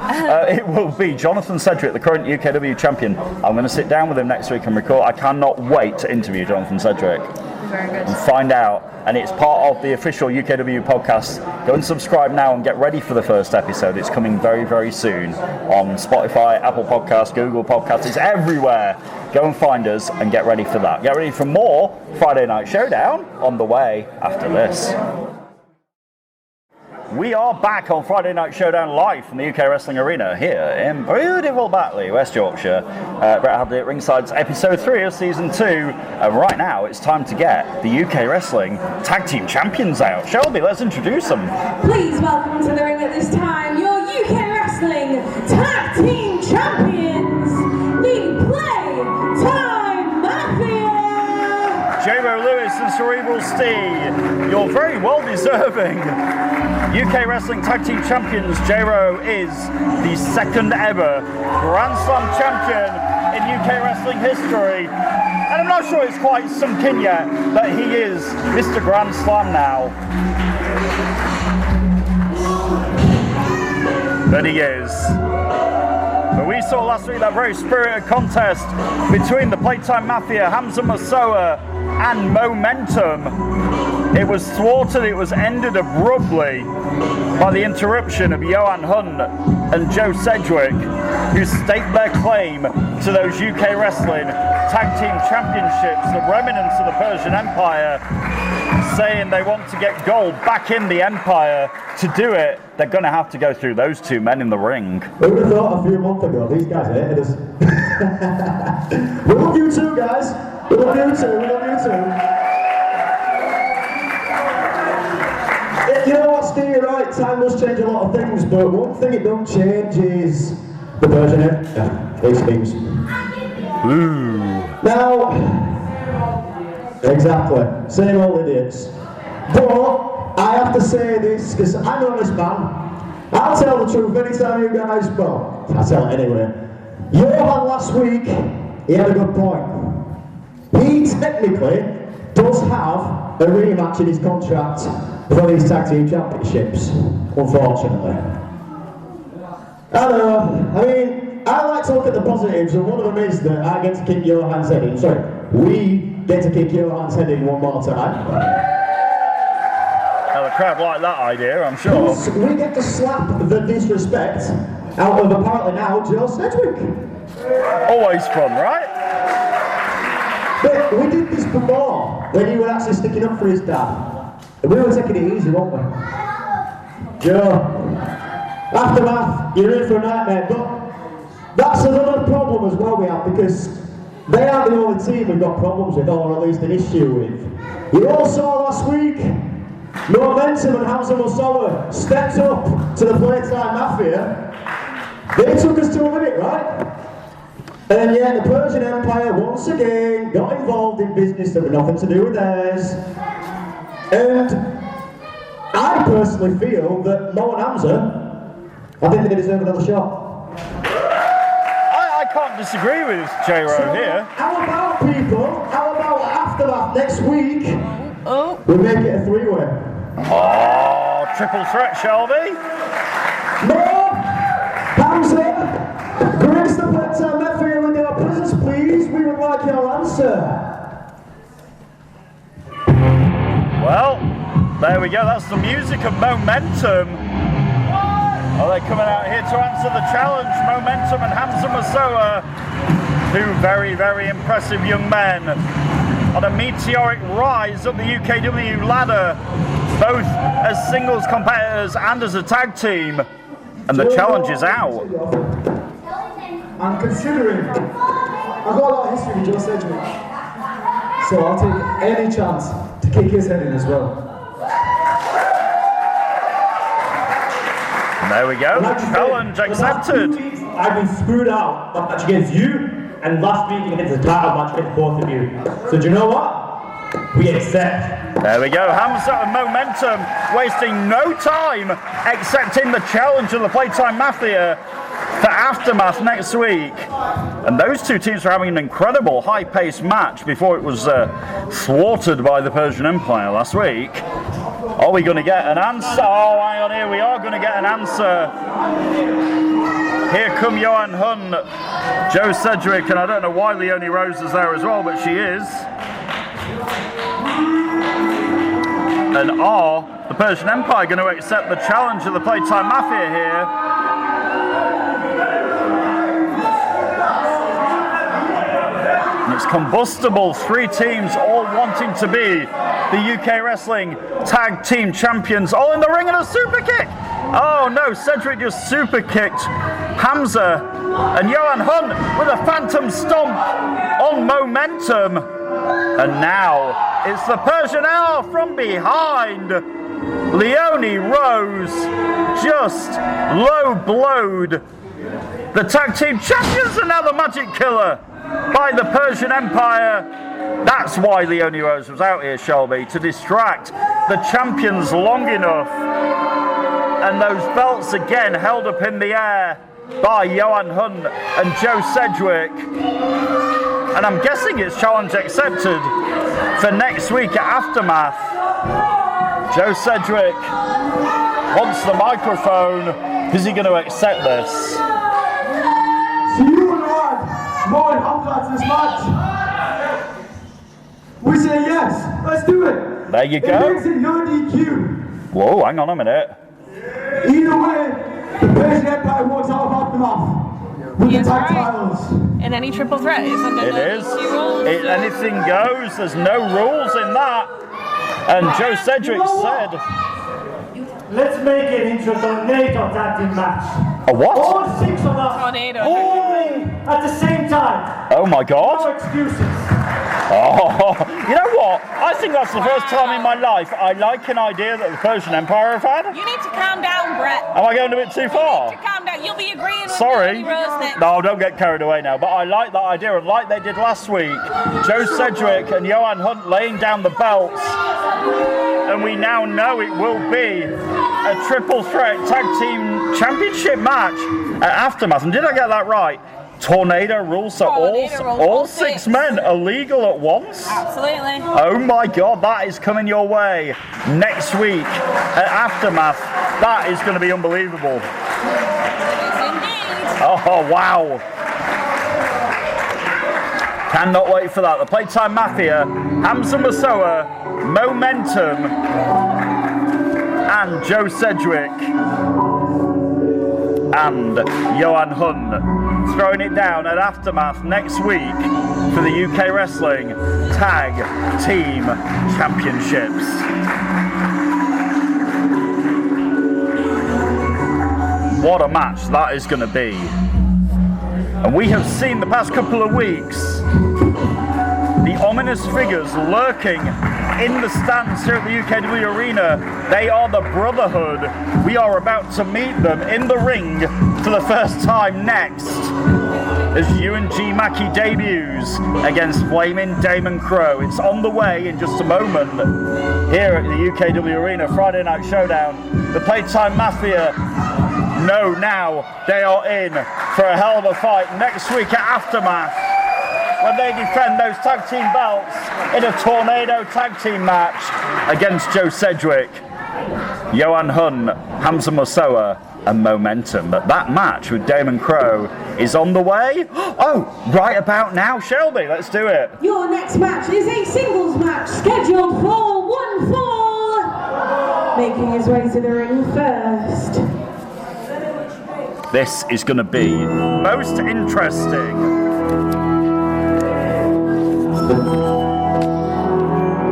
It will be Jonathan Sedgwick, the current UKW champion. I'm going to sit down with him next week and record. I cannot wait to interview Jonathan Sedgwick. Very good. And find out. And it's part of the official UKW podcast. Go and subscribe now and get ready for the first episode. It's coming very, very soon on Spotify, Apple Podcasts, Google Podcasts. It's everywhere. Go and find us and get ready for that. Get ready for more Friday Night Showdown on the way after this. We are back on Friday Night Showdown live from the UK Wrestling Arena here in beautiful Batley, West Yorkshire. Brett Hadley at ringside, episode 3 of season 2. And right now it's time to get the UK Wrestling Tag Team Champions out. Shelby, let's introduce them. Please welcome to the ring at this time your UK Wrestling Tag Team Champions, the Playtime Mafia! J-Ro Lewis and Cerebral Steve, you're very well deserving UK Wrestling Tag Team Champions. J-Ro is the second ever Grand Slam champion in UK Wrestling history. And I'm not sure it's quite sunk in yet, but he is Mr. Grand Slam now. But he is. But we saw last week that very spirited contest between the Playtime Mafia, Hamza Masoa and Momentum. It was thwarted, it was ended abruptly by the interruption of Johan Hunt and Joe Sedgwick, who staked their claim to those UK Wrestling Tag Team Championships, the remnants of the Persian Empire, saying they want to get gold back in the Empire. To do it, they're going to have to go through those two men in the ring. Who would have thought a few months ago these guys hated us? We love you too, guys. We love you too. We love you too. You know what, Steve, you're right, time does change a lot of things, but one thing it don't change is the Persian Empire. These things. Ooh. Now, exactly, same old idiots. But I have to say this, because I'm an honest man. I'll tell the truth anytime you guys, well, I'll tell it anyway. Johan last week, he had a good point. He technically does have a rematch in his contract for these tag team championships, unfortunately. I know, I mean, I like to look at the positives, and one of them is that I get to kick Johan's head in. Sorry, we get to kick Johan's head in one more time. Now the crowd like that idea, I'm sure. We get to slap the disrespect out of apparently now Joe Sedgwick. Always fun, right? But we did this before, when you were actually sticking up for his dad. And we were taking it easy, weren't we? Joe, Aftermath, you're in for a nightmare, but that's another problem as well we have, because they aren't the only team we've got problems with, or at least an issue with. You all saw last week, Momentum and Hamza Mustafa stepped up to the Playtime Mafia. They took us to a limit, right? And yet the Persian Empire once again got involved in business that had nothing to do with theirs. And I personally feel that Mo and Hamza, I think they deserve another shot. I can't disagree with J-Ro here. How about people, how about Aftermath next week? Oh. We make it a three-way. Oh, triple threat, Shelby. Mo, Hamza, grace the Playtime Mafia with your presence, please. We would like your answer. Well, there we go. That's the music of Momentum. Are they coming out here to answer the challenge? Momentum and Hamza Mustafa, two very, very impressive young men on a meteoric rise up the UKW ladder, both as singles competitors and as a tag team. And the challenge is out. And considering I've got a lot of history with Joe Sedgwick, so I'll take any chance to kick his head in as well. And there we go, the challenge accepted. I've been screwed out that match against you, and last week against the title match against both of you. So do you know what? We accept. There we go, Hamza and Momentum wasting no time accepting the challenge of the Playtime Mafia for Aftermath next week. And those two teams are having an incredible high-paced match before it was thwarted by the Persian Empire last week. Are we going to get an answer? Oh, hang on here, we are going to get an answer. Here come Johan Hun, Joe Sedgwick, and I don't know why Leonie Rose is there as well, but she is. And are the Persian Empire going to accept the challenge of the Playtime Mafia here? And it's combustible, three teams all wanting to be the UK Wrestling Tag Team Champions, all in the ring and a super kick. Oh no, Cedric just super kicked Hamza, and Johan Hun with a phantom stomp on Momentum. And now it's the Persian Hour from behind. Leonie Rose just low blowed the Tag Team Champions, and now the Magic Killer by the Persian Empire. That's why Leonie Rose was out here, Shelby, to distract the champions long enough. And those belts again held up in the air by Johan Hun and Joe Sedgwick. And I'm guessing it's challenge accepted for next week at Aftermath. Joe Sedgwick wants the microphone. Is he going to accept this? So you and I, Mo and Hamza to this match. We say yes, let's do it. There you It go. makes it no DQ. Whoa, hang on a minute. Either way, the Persian Empire walks out of Aftermath with the Yes, tag right. titles. In any triple threat, it's under It no is. DQ rules. Anything goes. There's no rules in that. And Joe Sedgwick said, Let's make it into a tornado tag team match. a what? All six of us Tornado. at the same time. Oh my No God. excuses. Oh, you know what? I think that's the first time in my life I like an idea that the Persian Empire have had. You need to calm down, Brett. Am I going a bit too far? Calm down. You'll be agreeing with Sorry. Leonie Rose next. No, don't get carried away now. But I like that idea, and like they did last week, Joe Sedgwick and Johan Hunt laying down the belts, and we now know it will be a triple threat tag team championship match at Aftermath. And did I get that right? Tornado rules, so Tornado rules, all all six six. men are legal at once? Absolutely. Oh my God, that is coming your way next week at Aftermath. That is going to be unbelievable. Yes, indeed. Oh, wow. Cannot wait for that. The Playtime Mafia, Hamza Mustafa, Momentum, and Joe Sedgwick, and Johan Hun throwing it down at Aftermath next week for the UK Wrestling Tag Team Championships. What a match that is going to be. And we have seen the past couple of weeks The ominous figures lurking in the stands here at the UKW Arena, they are the Brotherhood. We are about to meet them in the ring for the first time next, as UNG Mackie debuts against Flaming Damon Crow. It's on the way in just a moment here at the UKW Arena, Friday Night Showdown. The Playtime Mafia know now they are in for a hell of a fight next week at Aftermath, when they defend those tag team belts in a Tornado tag team match against Joe Sedgwick, Johan Hun, Hamza Mosoa, and Momentum. But that match with Damon Crow is on the way. Oh, right about now, Shelby, let's do it. Your next match is a singles match scheduled for 1 fall. Making his way to the ring first. This is going to be most interesting.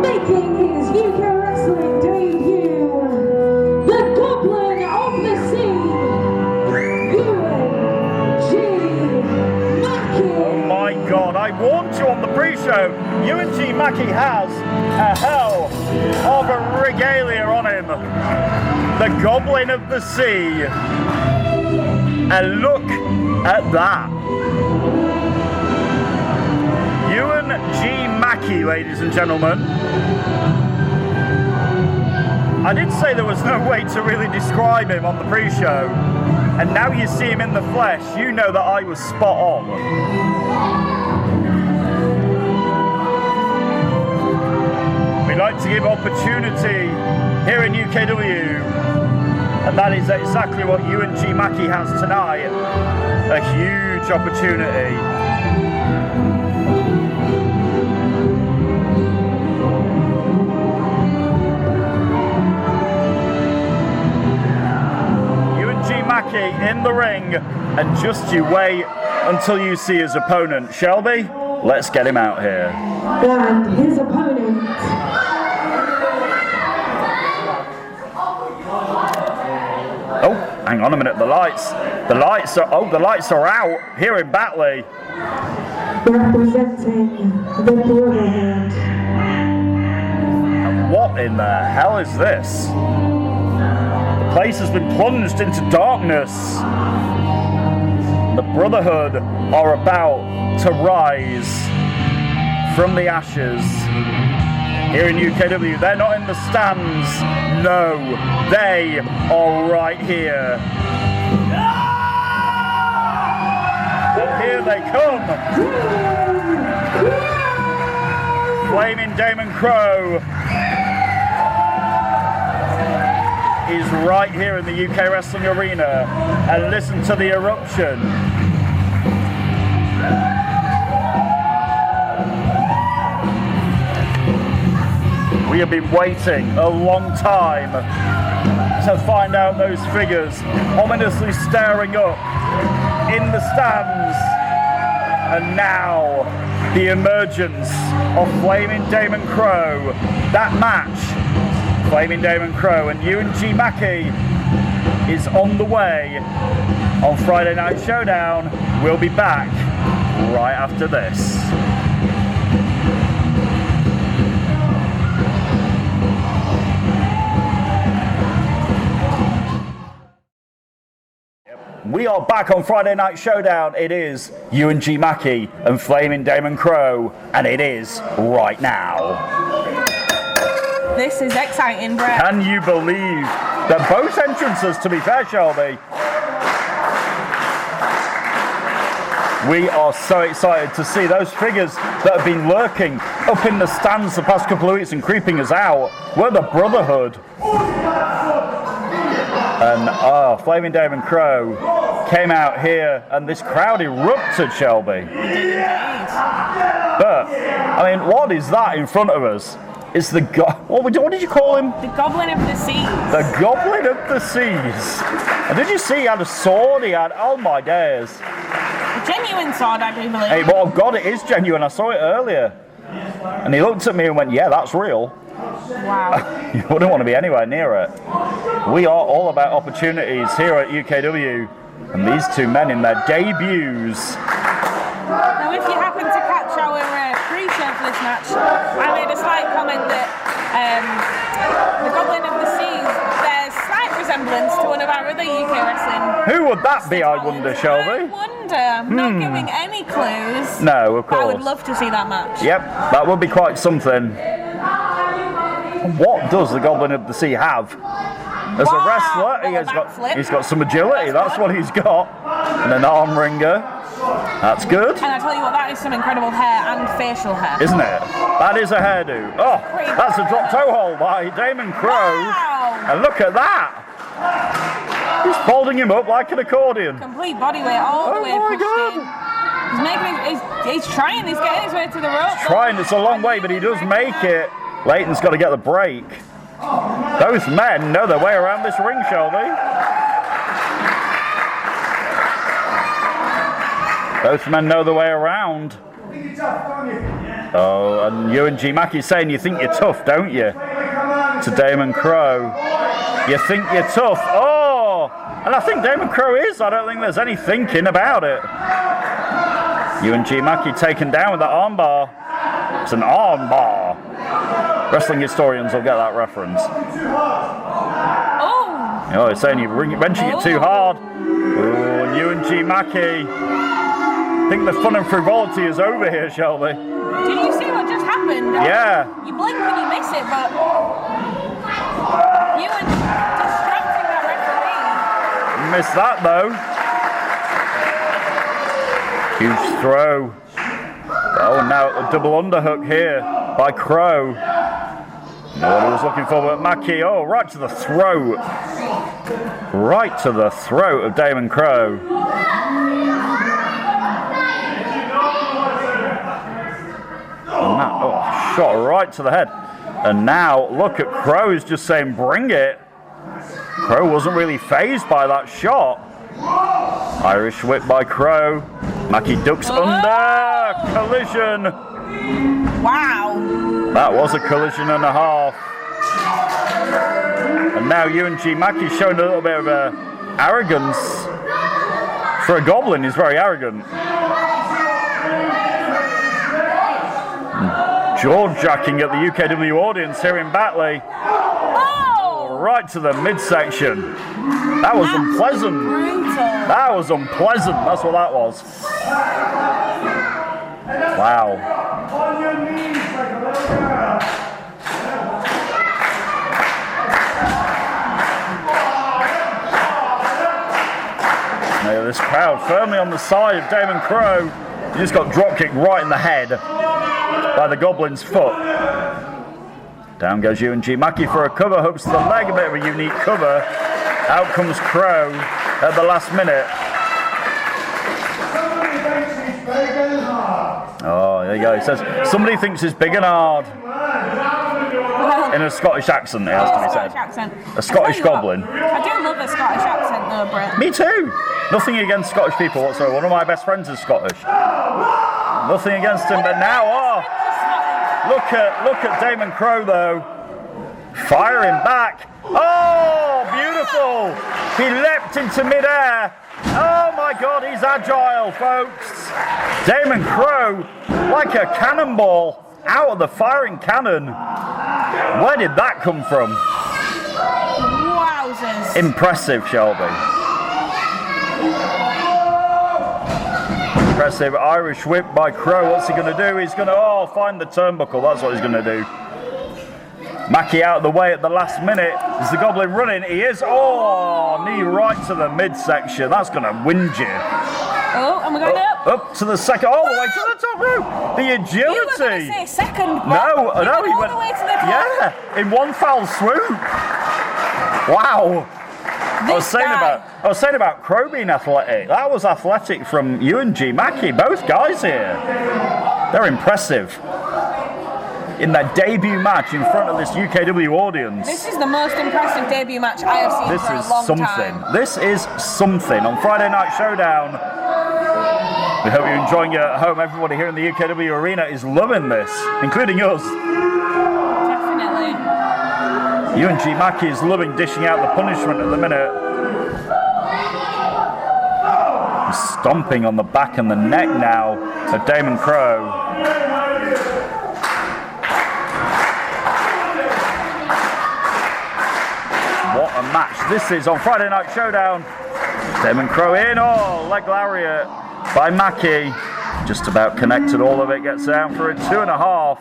Making his UK wrestling debut, the Goblin of the Sea, UNG Mackie. Oh my God, I warned you on the pre-show. UNG Mackie has a hell of a regalia on him. The Goblin of the Sea. And look at that. UNG Mackie, ladies and gentlemen. I did say there was no way to really describe him on the pre-show, and now you see him in the flesh, you know that I was spot on. We like to give opportunity here in UKW, and that is exactly what UNG Mackie has tonight. A huge opportunity. Mackie in the ring, and just you wait until you see his opponent. Shelby, let's get him out here. And his opponent. Oh, hang on a minute, the lights are out here in Batley. Representing the Brotherhood. And what in the hell is this? The place has been plunged into darkness. The Brotherhood are about to rise from the ashes. Here in UKW, they're not in the stands. No, they are right here. And here they come. Flaming Damon Crow is right here in the UK Wrestling Arena, and listen to the eruption. We have been waiting a long time to find out those figures ominously staring up in the stands, and now the emergence of Flaming Damon Crow. That match, Flaming Damon Crow and UNG Mackie, is on the way on Friday Night Showdown. We'll be back right after this. We are back on Friday Night Showdown. It is UNG Mackie and Flaming Damon Crow, and it is right now. This is exciting, Brett. Can you believe that both entrances, to be fair, Shelby? We are so excited to see those figures that have been lurking up in the stands the past couple of weeks and creeping us out. We're the Brotherhood. And Flaming Damon Crow came out here, and this crowd erupted, Shelby. But, I mean, what is that in front of us? It's the what did you call him? The Goblin of the Seas. The Goblin of the Seas. And did you see he had a sword? He had, oh my days. A genuine sword, I do believe. Hey, well, God, it is genuine. I saw it earlier. And he looked at me and went, yeah, that's real. Wow. You wouldn't want to be anywhere near it. We are all about opportunities here at UKW. And these two men in their debuts. Now, if you happen to catch our match. I made a slight comment that the Goblin of the Seas bears slight resemblance to one of our other UK wrestling. Who would that be, I wonder, Shelby? I wonder. I'm not giving any clues. No, of course. I would love to see that match. Yep, that would be quite something. What does the Goblin of the Sea have? As a wrestler, he's got some agility. That's what he's got. And an arm wringer. That's good. And I tell you what, that is some incredible hair and facial hair. Isn't it? That is a hairdo. Oh, that's a drop toe hold by Damon Crowe. Wow. And look at that. He's folding him up like an accordion. Complete body weight all the way pushed in. He's trying. He's getting his way to the rope. He's trying. It's a long way, but he does make it. Leighton's got to get the break. Both men know their way around this ring, Shelby. Both men know their way around. Oh, and Ewan G. Mackey's saying, you think you're tough, don't you? To Damon Crowe. You think you're tough. Oh! And I think Damon Crowe is. I don't think there's any thinking about it. Ewan G. Mackey taken down with that armbar. It's an armbar. Wrestling historians will get that reference. Oh, he's saying you're wrenching it too hard. Oh, and Ewan G. Mackey. I think the fun and frivolity is over here, Shelby. Did you see what just happened? Yeah. You blink and you miss it, but Ewan distracting that referee. Missed that though. Huge throw. Oh, now a double underhook here by Crowe. Not what he was looking for, but Mackey, oh, right to the throat. Right to the throat of Damon Crowe. And that, oh, shot right to the head. And now, look at Crowe, he's just saying, bring it. Crowe wasn't really phased by that shot. Irish whip by Crowe. Mackey ducks under. Collision. Wow. That was a collision and a half. And now Ewan G. Mackey's showing a little bit of arrogance. For a Goblin, he's very arrogant. Jaw-jacking at the UKW audience here in Batley. Oh! Right to the midsection. That was unpleasant. Brutal. That was unpleasant. That's what that was. Wow. On your knees like a little girl. Now this crowd firmly on the side of Damon Crowe. He just got drop kicked right in the head by the Goblin's foot. Down goes Ewan G. Mackey for a cover, hooks to the leg, a bit of a unique cover. Out comes Crowe at the last minute. Oh, there you go. He says, somebody thinks it's big and hard. In a Scottish accent, it has to be said. A Scottish Goblin. I do love a Scottish accent though, Brett. Me too. Nothing against Scottish people whatsoever. One of my best friends is Scottish. Nothing against him, but now, oh, look at Damon Crowe though. Firing back. Oh, beautiful. He leapt into midair. Oh my God, he's agile, folks. Damon Crowe, like a cannonball, out of the firing cannon. Where did that come from? Wowzers. Impressive, Shelby. Impressive Irish whip by Crowe. What's he going to do? He's going to, find the turnbuckle. That's what he's going to do. Mackey out of the way at the last minute. Is the Goblin running? He is. Oh, knee right to the midsection. That's going to wind you. Oh, and we're going up. Up to the second, all the way to the top rope. The agility. You were going to say second. No, he all went the way to the top. Yeah, in one foul swoop. Wow. I was saying about Crowe being athletic. That was athletic from Ewan G. Mackey. Both guys here. They're impressive. In their debut match in front of this UKW audience. This is the most impressive debut match I have seen for a long time. This is something. On Friday Night Showdown, we hope you're enjoying it at home. Everybody here in the UKW arena is loving this, including us. Definitely. Ewan G. Mackey is loving dishing out the punishment at the minute. He's stomping on the back and the neck now of Damon Crowe. this is on Friday Night Showdown. Damon Crow in, oh, leg lariat by Mackie. Just about connected, all of it gets down for a 2.5.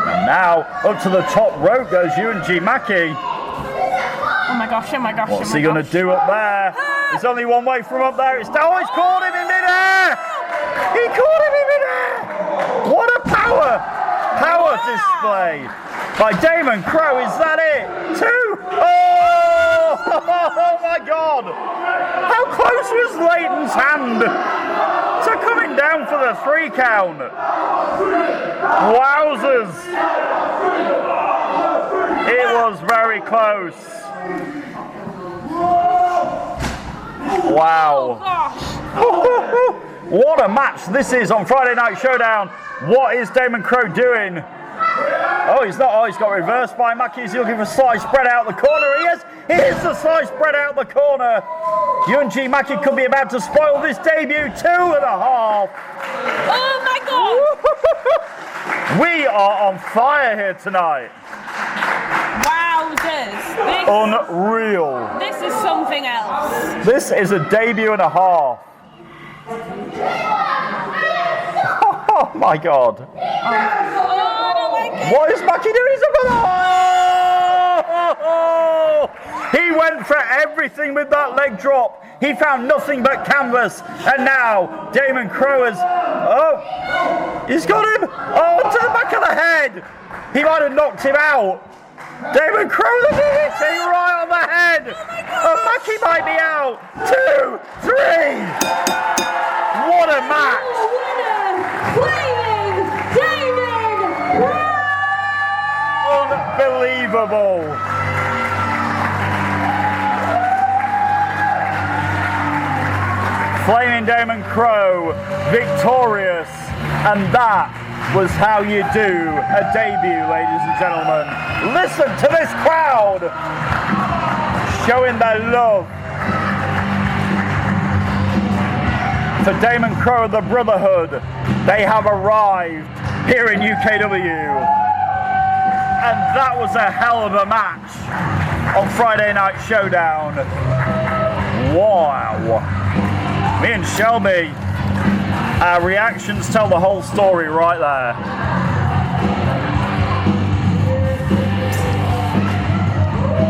And now, up to the top rope goes UNG Mackie. Oh my gosh, oh my gosh. What's he going to do up there? There's only one way from up there. It's oh, he's caught him in midair! He caught him in midair! What a power display by Damon Crow. Is that it? 2? Oh! Oh my God! How close was Leighton's hand to coming down for the 3 count? Wowzers! It was very close. Wow. What a match this is on Friday Night Showdown. What is Damon Crow doing? Oh, he's not. Oh, he's got reversed by Mackie. He's looking for slice spread out the corner. He is. Here's the slice spread out the corner. UNG Mackie could be about to spoil this debut. 2.5. Oh my God. We are on fire here tonight. Wowzers. Unreal. This is something else. This is a debut and a half. Oh my God. Oh, I don't like it. What is Mackie doing? He's oh! He went for everything with that leg drop. He found nothing but canvas. And now Damon Crow has... Oh! He's got him! Oh, to the back of the head! He might have knocked him out. Damon Crow, the DDT right on the head! Oh, Mackie might be out. 2, 3! What a match! Flaming Damon Crow! Unbelievable! Flaming Damon Crow, victorious, and that was how you do a debut, ladies and gentlemen. Listen to this crowd showing their love for Damon Crow and the Brotherhood. They have arrived here in UKW, and that was a hell of a match on Friday Night Showdown. Wow. Me and Shelby, our reactions tell the whole story right there.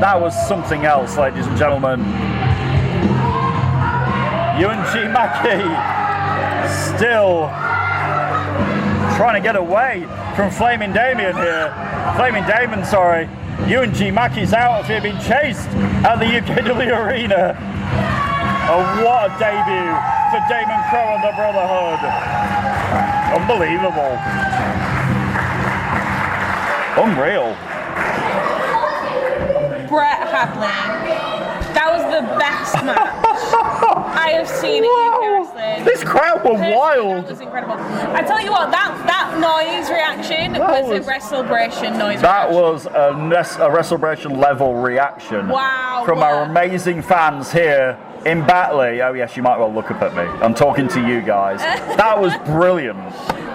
That was something else, ladies and gentlemen. UNG Mackie still trying to get away from Flaming Damien here. Flaming Damon, sorry. UNG Mackie's out after being chased at the UKW arena. Oh, what a debut for Damon Crow and the Brotherhood. Unbelievable. Unreal. Brett Hadley. That was the best match I have seen in UK wrestling. This crowd were wild. That was incredible. I tell you what, that noise reaction was a WrestleBration noise That reaction. was a WrestleBration level reaction. Wow. From our amazing fans here in Batley. Oh yes, you might well look up at me. I'm talking to you guys. That was brilliant.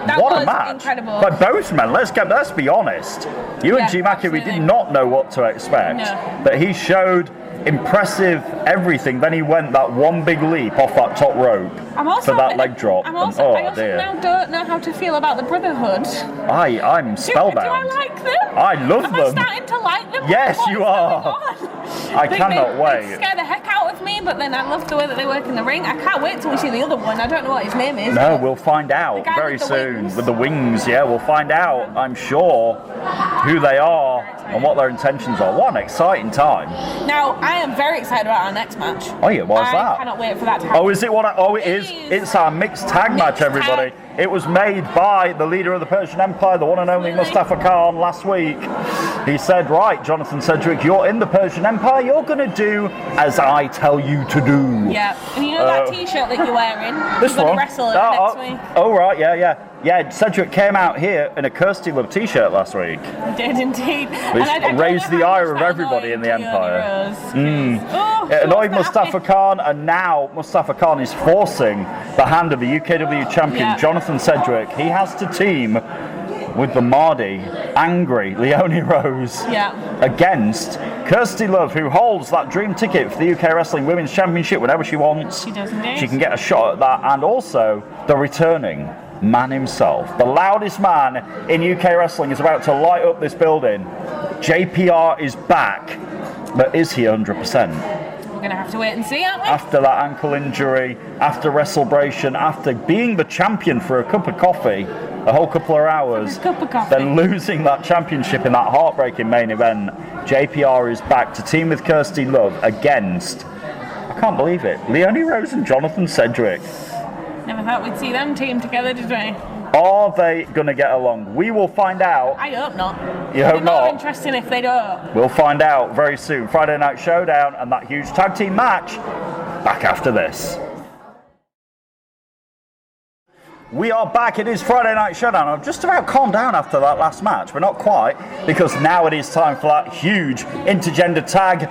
That what was a match. incredible. But both men, let's be honest. UNG Mackie, we did not know what to expect. No. But he showed impressive everything. Then he went that one big leap off that top rope for that leg drop. I also now don't know how to feel about the Brotherhood. I'm spellbound. Do I like them? I love them. Am I starting to like them? Yes, you are. I cannot wait. They scare the heck out of me, but then I love the way that they work in the ring. I can't wait till we see the other one. I don't know what his name is. No, we'll find out very with the soon. wings. With the wings, yeah, we'll find out, I'm sure, who they are and what their intentions are. What an exciting time. Now, I am very excited about our next match. Oh yeah, what's that? I cannot wait for that to happen. Oh, is it what? Oh, it is. It's our mixed tag match, everybody. It was made by the leader of the Persian Empire, the one and only Mustafa Khan, last week. He said, right, Jonathan Sedgwick, you're in the Persian Empire, you're going to do as I tell you to do. Yeah, and you know that t-shirt that you're wearing? This you're one? Going to wrestle it next week. Oh, right, yeah. Yeah, Sedgwick came out here in a Kirsty Love t-shirt last week. He did indeed. Which raised the ire of everybody in the Empire. It annoyed Mustafa Khan, and now Mustafa Khan is forcing the hand of the UKW champion, Jonathan Sedgwick. He has to team with the Mardy, angry Leonie Rose, against Kirsty Love, who holds that dream ticket for the UK Wrestling Women's Championship whenever she wants. She does indeed. She can get a shot at that, and also the returning man himself. The loudest man in UK wrestling is about to light up this building. JPR is back, but is he 100%? We're going to have to wait and see, aren't we? After that ankle injury, after WrestleBration, after being the champion for a cup of coffee, a whole couple of hours, then losing that championship in that heartbreaking main event, JPR is back to team with Kirsty Love against, I can't believe it, Leonie Rose and Jonathan Sedgwick. Never thought we'd see them team together, did we? Are they going to get along? We will find out. I hope not. You hope not? More interesting if they don't. We'll find out very soon. Friday Night Showdown and that huge tag team match back after this. We are back. It is Friday Night Showdown. I've just about calmed down after that last match, but not quite, because now it is time for that huge intergender tag.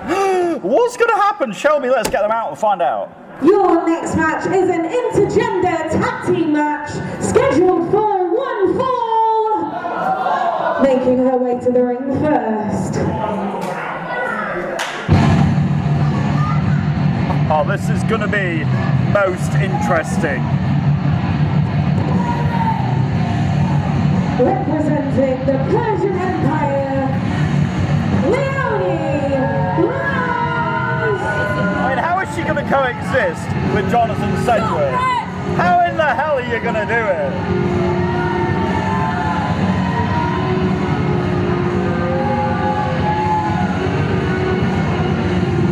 What's going to happen? Shelby, let's get them out and find out. Your next match is an intergender tag team match scheduled for one fall. Making her way to the ring first. Oh, this is going to be most interesting. Representing the Persian Empire, Leonie Rose! I mean, how is she going to coexist with Jonathan Sedgwick? How in the hell are you going to do it?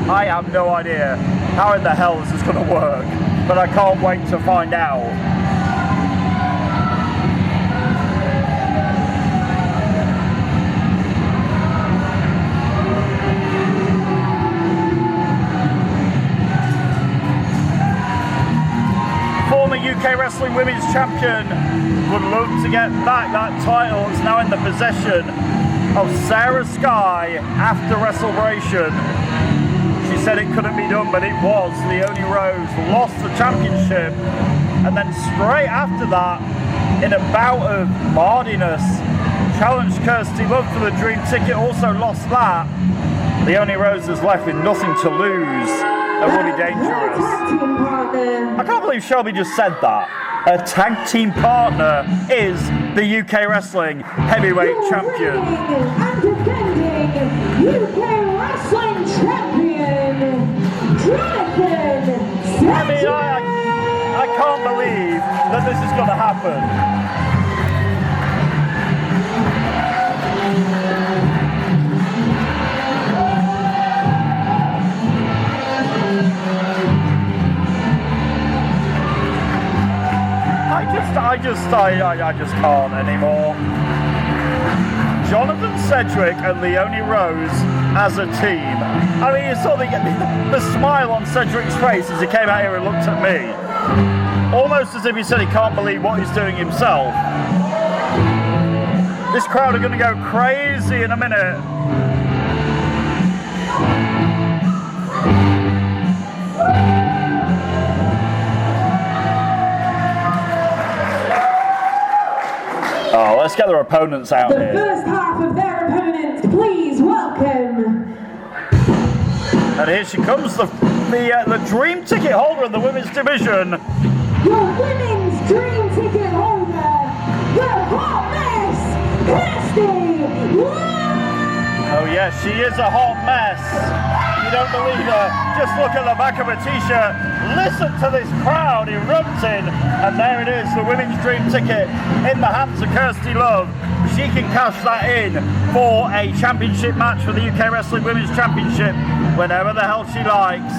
I have no idea how in the hell this is going to work, but I can't wait to find out. Former UK Wrestling Women's Champion would love to get back that title. It's now in the possession of Sarah Sky after WrestleBration. She said it couldn't be done, but it was. Leonie Rose lost the championship, and then straight after that, in a bout of mardiness, challenged Kirsty Love for the dream ticket, also lost that. Leonie Rose is left with nothing to lose. It will be dangerous. I can't believe Shelby just said that. A tag team partner is the UK Wrestling Heavyweight Champion. And defending UK Wrestling Champion, Jonathan Sedgwick! I mean, I can't believe that this is going to happen. I just can't anymore. Jonathan Sedgwick and Leonie Rose as a team. I mean, you saw the smile on Sedgwick's face as he came out here and looked at me. Almost as if he said he can't believe what he's doing himself. This crowd are going to go crazy in a minute. Oh, let's get their opponents out the here. The first half of their opponents, please welcome. And here she comes, the dream ticket holder in the women's division. Your women's dream ticket holder, the hot mess, Kirsty Love! Oh yes, she is a hot mess. You don't believe her? Just look at the back of her t-shirt. Listen to this crowd erupting. And there it is, the women's dream ticket in the hands of Kirsty Love. She can cash that in for a championship match for the UK Wrestling Women's Championship whenever the hell she likes,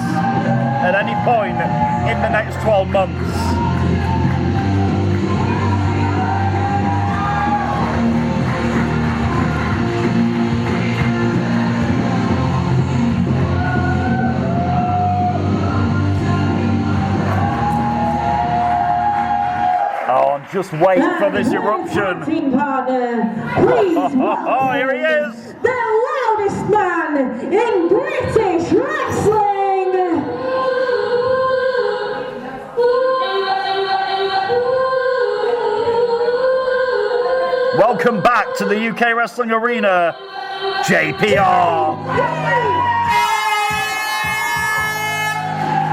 at any point in the next 12 months. just wait for this eruption. Team partner, please Oh, here he is. the loudest man in British wrestling. Welcome back to the UK Wrestling Arena, JPR.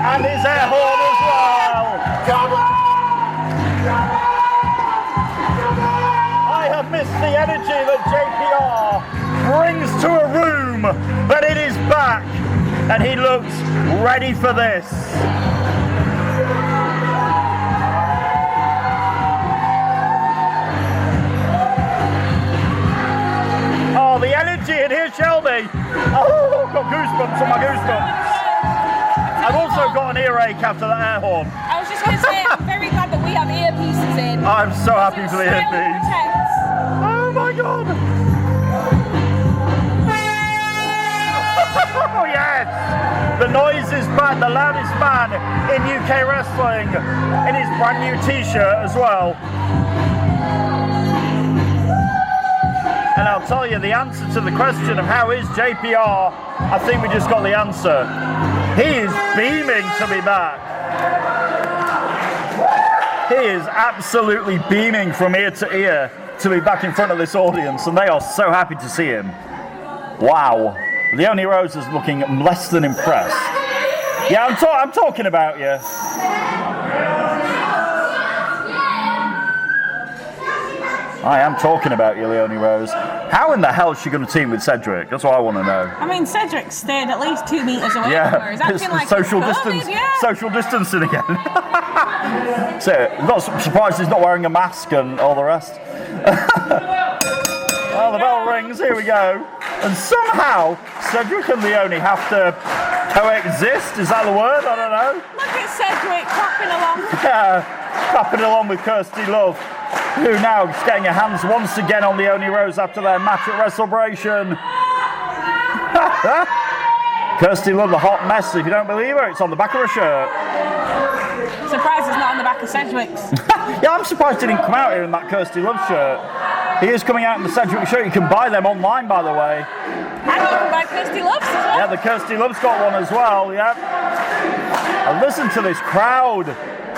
And his air horn as well. Come on! I have missed the energy that JPR brings to a room, but it is back, and he looks ready for this. Oh, the energy in here, Shelby. Oh, got goosebumps on my goosebumps. I've also got an earache after that air horn. I was just going to say, I'm very glad that we have earpieces in. I'm so happy for the Silent earpiece. protects. Oh my god. Oh yes. The noise is back, the loudest man in UK wrestling, in his brand new t-shirt as well. And I'll tell you the answer to the question of how is JPR, I think we just got the answer. He is beaming to be back. He is absolutely beaming from ear to ear to be back in front of this audience, and they are so happy to see him. Wow. Leonie Rose is looking less than impressed. Yeah, I'm talking about you. I am talking about you, Leonie Rose. How in the hell is she going to team with Cedric? That's what I want to know. I mean, Cedric stayed at least 2 meters away from her. Yeah, Is acting like social it's COVID, distance, yeah. social distancing again. So, not surprised he's not wearing a mask and all the rest. Well, the bell rings. Here we go. And somehow Cedric and Leonie have to coexist. Is that the word? I don't know. Look at Cedric clapping along. Yeah, clapping along with Kirsty Love, who now is getting her hands once again on Leonie Rose after their match at WrestleBration. Kirsty Love, the hot mess. If you don't believe her, it's on the back of her shirt. Surprised it's not on the back of Cedric's. Yeah, I'm surprised he didn't come out here in that Kirsty Love shirt. He is coming out in the Cedric shirt. You can buy them online, by the way. And you can buy Kirsty Love's as well. Yeah, the Kirsty Love's got one as well, yeah. And listen to this crowd.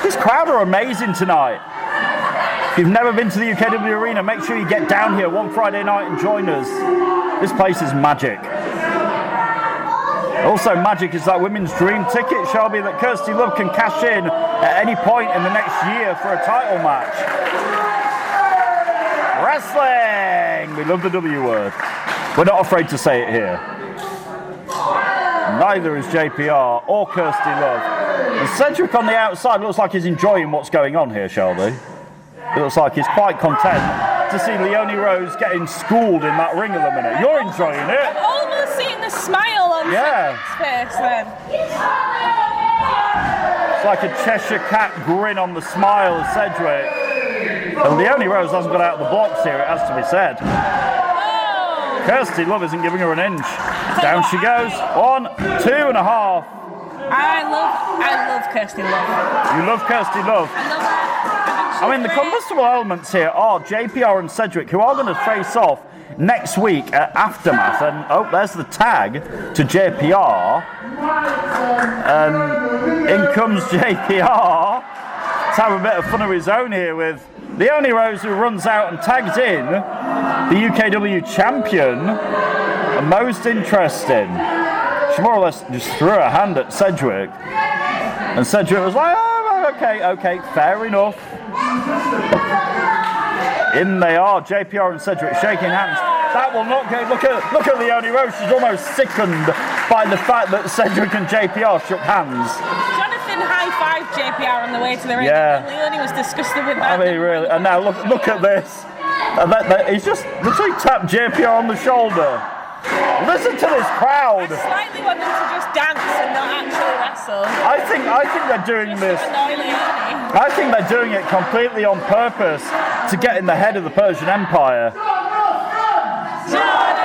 This crowd are amazing tonight. If you've never been to the UKW Arena, make sure you get down here one Friday night and join us. This place is magic. Also magic is that women's dream ticket, Shelby, that Kirsty Love can cash in at any point in the next year for a title match. Wrestling! We love the W word. We're not afraid to say it here. Neither is JPR or Kirsty Love. And Cedric on the outside looks like he's enjoying what's going on here, Shelby. It looks like he's quite content to see Leonie Rose getting schooled in that ring at the minute. You're enjoying it. I'm almost seeing the smile on Cedric's face then. It's like a Cheshire Cat grin on the smile of Cedric. And Leonie Rose hasn't got out of the blocks here, it has to be said. Oh. Kirsty Love isn't giving her an inch. Down she goes. 1, 2.5. I love Kirsty Love. You love Kirsty Love. I love her. I mean, the combustible elements here are JPR and Cedric, who are going to face off next week at Aftermath. And oh, there's the tag to JPR. And in comes JPR to have a bit of fun of his own here with Leonie Rose, who runs out and tags in the UKW champion. And most interesting, she more or less just threw her hand at Cedric. And Cedric was like, oh, okay, fair enough. In they are, JPR and Cedric shaking hands. That will not go. Look at Leonie Rose. She's almost sickened by the fact that Cedric and JPR shook hands. Jonathan high-fived JPR on the way to the ring. Yeah. And Leonie was disgusted with that. I mean, really. And now look at this. And he's just literally tapped JPR on the shoulder. Listen to this crowd. I slightly want them to just dance and not actually wrestle. I think they're doing this. Annoy Leonie. I think they're doing it completely on purpose to get in the head of the Persian Empire.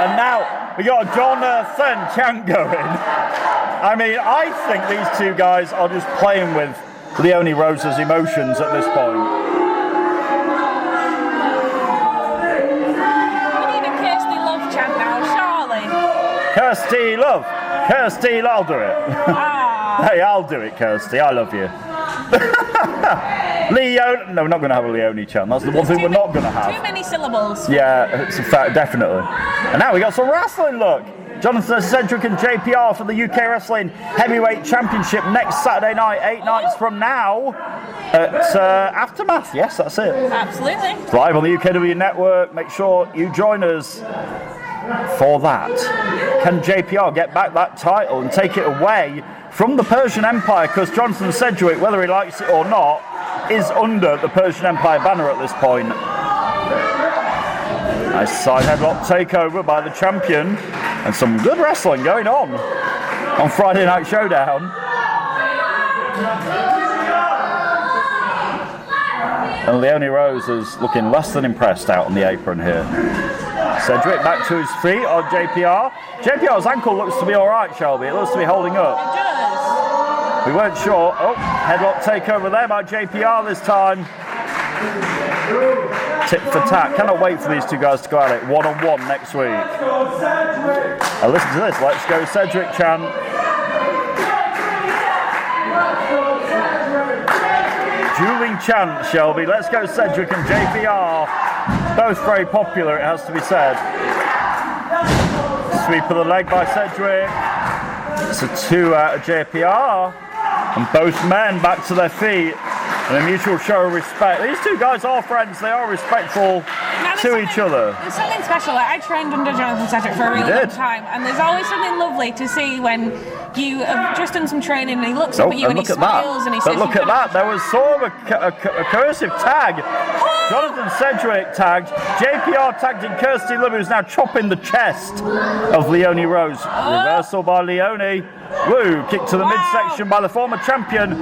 And now we got a Jonathan chant going. I mean, I think these two guys are just playing with Leonie Rose's emotions at this point. Kirsty Love. Kirsty, I'll do it. Hey, I'll do it, Kirsty. I love you. Leone. No, we're not going to have a Leone chant. That's the one thing we're not going to have. Too many syllables. Yeah, it's a fact, definitely. And now we got some wrestling, look. Jonathan Cedric and JPR for the UK Wrestling Heavyweight Championship next Saturday night, 8 nights from now at Aftermath. Yes, that's it. Absolutely. It's live on the UKW network. Make sure you join us for that. Can JPR get back that title and take it away from the Persian Empire? Because Jonathan Cedric, whether he likes it or not, is under the Persian Empire banner at this point. Nice side headlock takeover by the champion. And some good wrestling going on Friday Night Showdown. And Leone Rose is looking less than impressed out on the apron here. Cedric back to his feet on JPR. JPR's ankle looks to be alright, Shelby. It looks to be holding up. It does. We weren't sure. Oh, headlock takeover there by JPR this time. Tit for tat. Cannot wait for these two guys to go at it one-on-one next week. Now listen to this. Let's go Cedric chant. Dueling chant, Shelby. Let's go Cedric and JPR. Both very popular, it has to be said. Sweep of the leg by Cedric. It's a 2 out of JPR. And both men back to their feet. And a mutual show of respect. These two guys are friends. They are respectful to each other. There's something special. Like, I trained under Jonathan Cedric for a really long time, and there's always something lovely to see when you have just done some training and he looks up at you and he smiles and he says, but look at that. There was sort of a cursive tag. Jonathan Cedric tagged. JPR tagged in Kirsty Love, who's now chopping the chest of Leone Rose. Reversal by Leone. Woo! Kick to the midsection by the former champion.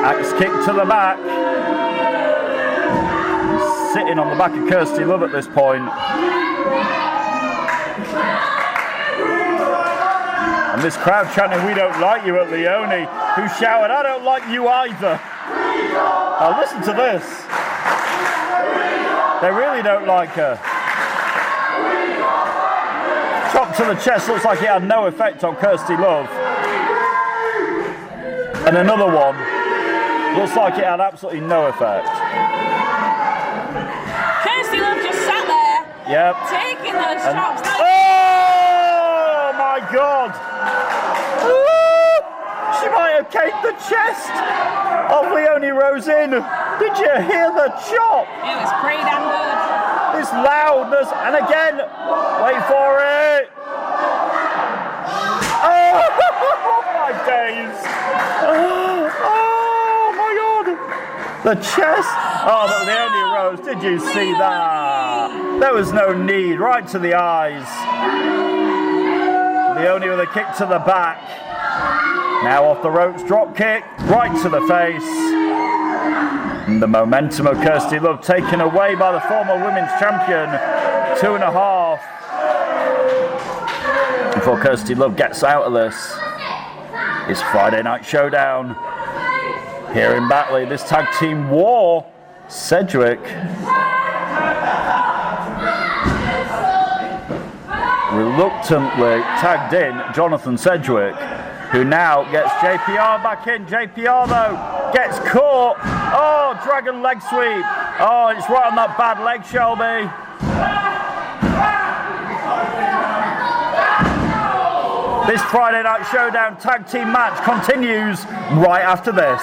Axe kick to the back. Sitting on the back of Kirsty Love at this point. And this crowd chanting, "We don't like you" at Leone, who shouted, "I don't like you either." Now listen to this. They really don't like her. Chop to the chest looks like it had no effect on Kirsty Love. And another one. Looks like it had absolutely no effect. Kirsty Love just sat there, taking those chops. Oh my God! She might have caved the chest of Leone Rose in. Did you hear the chop? It was pretty damn good. This loudness, and again, wait for it. Oh my days! The chest! Oh, but Leone Rose, did you see that? There was no need, right to the eyes. Leone with a kick to the back. Now off the ropes, drop kick, right to the face. And the momentum of Kirsty Love taken away by the former women's champion. 2.5. Before Kirsty Love gets out of this, it's Friday Night Showdown. Here in Batley, this tag team war. Cedric reluctantly tagged in Jonathan Cedric, who now gets JPR back in. JPR though gets caught. Oh, dragon leg sweep. Oh, it's right on that bad leg, Shelby. This Friday Night Showdown tag team match continues right after this.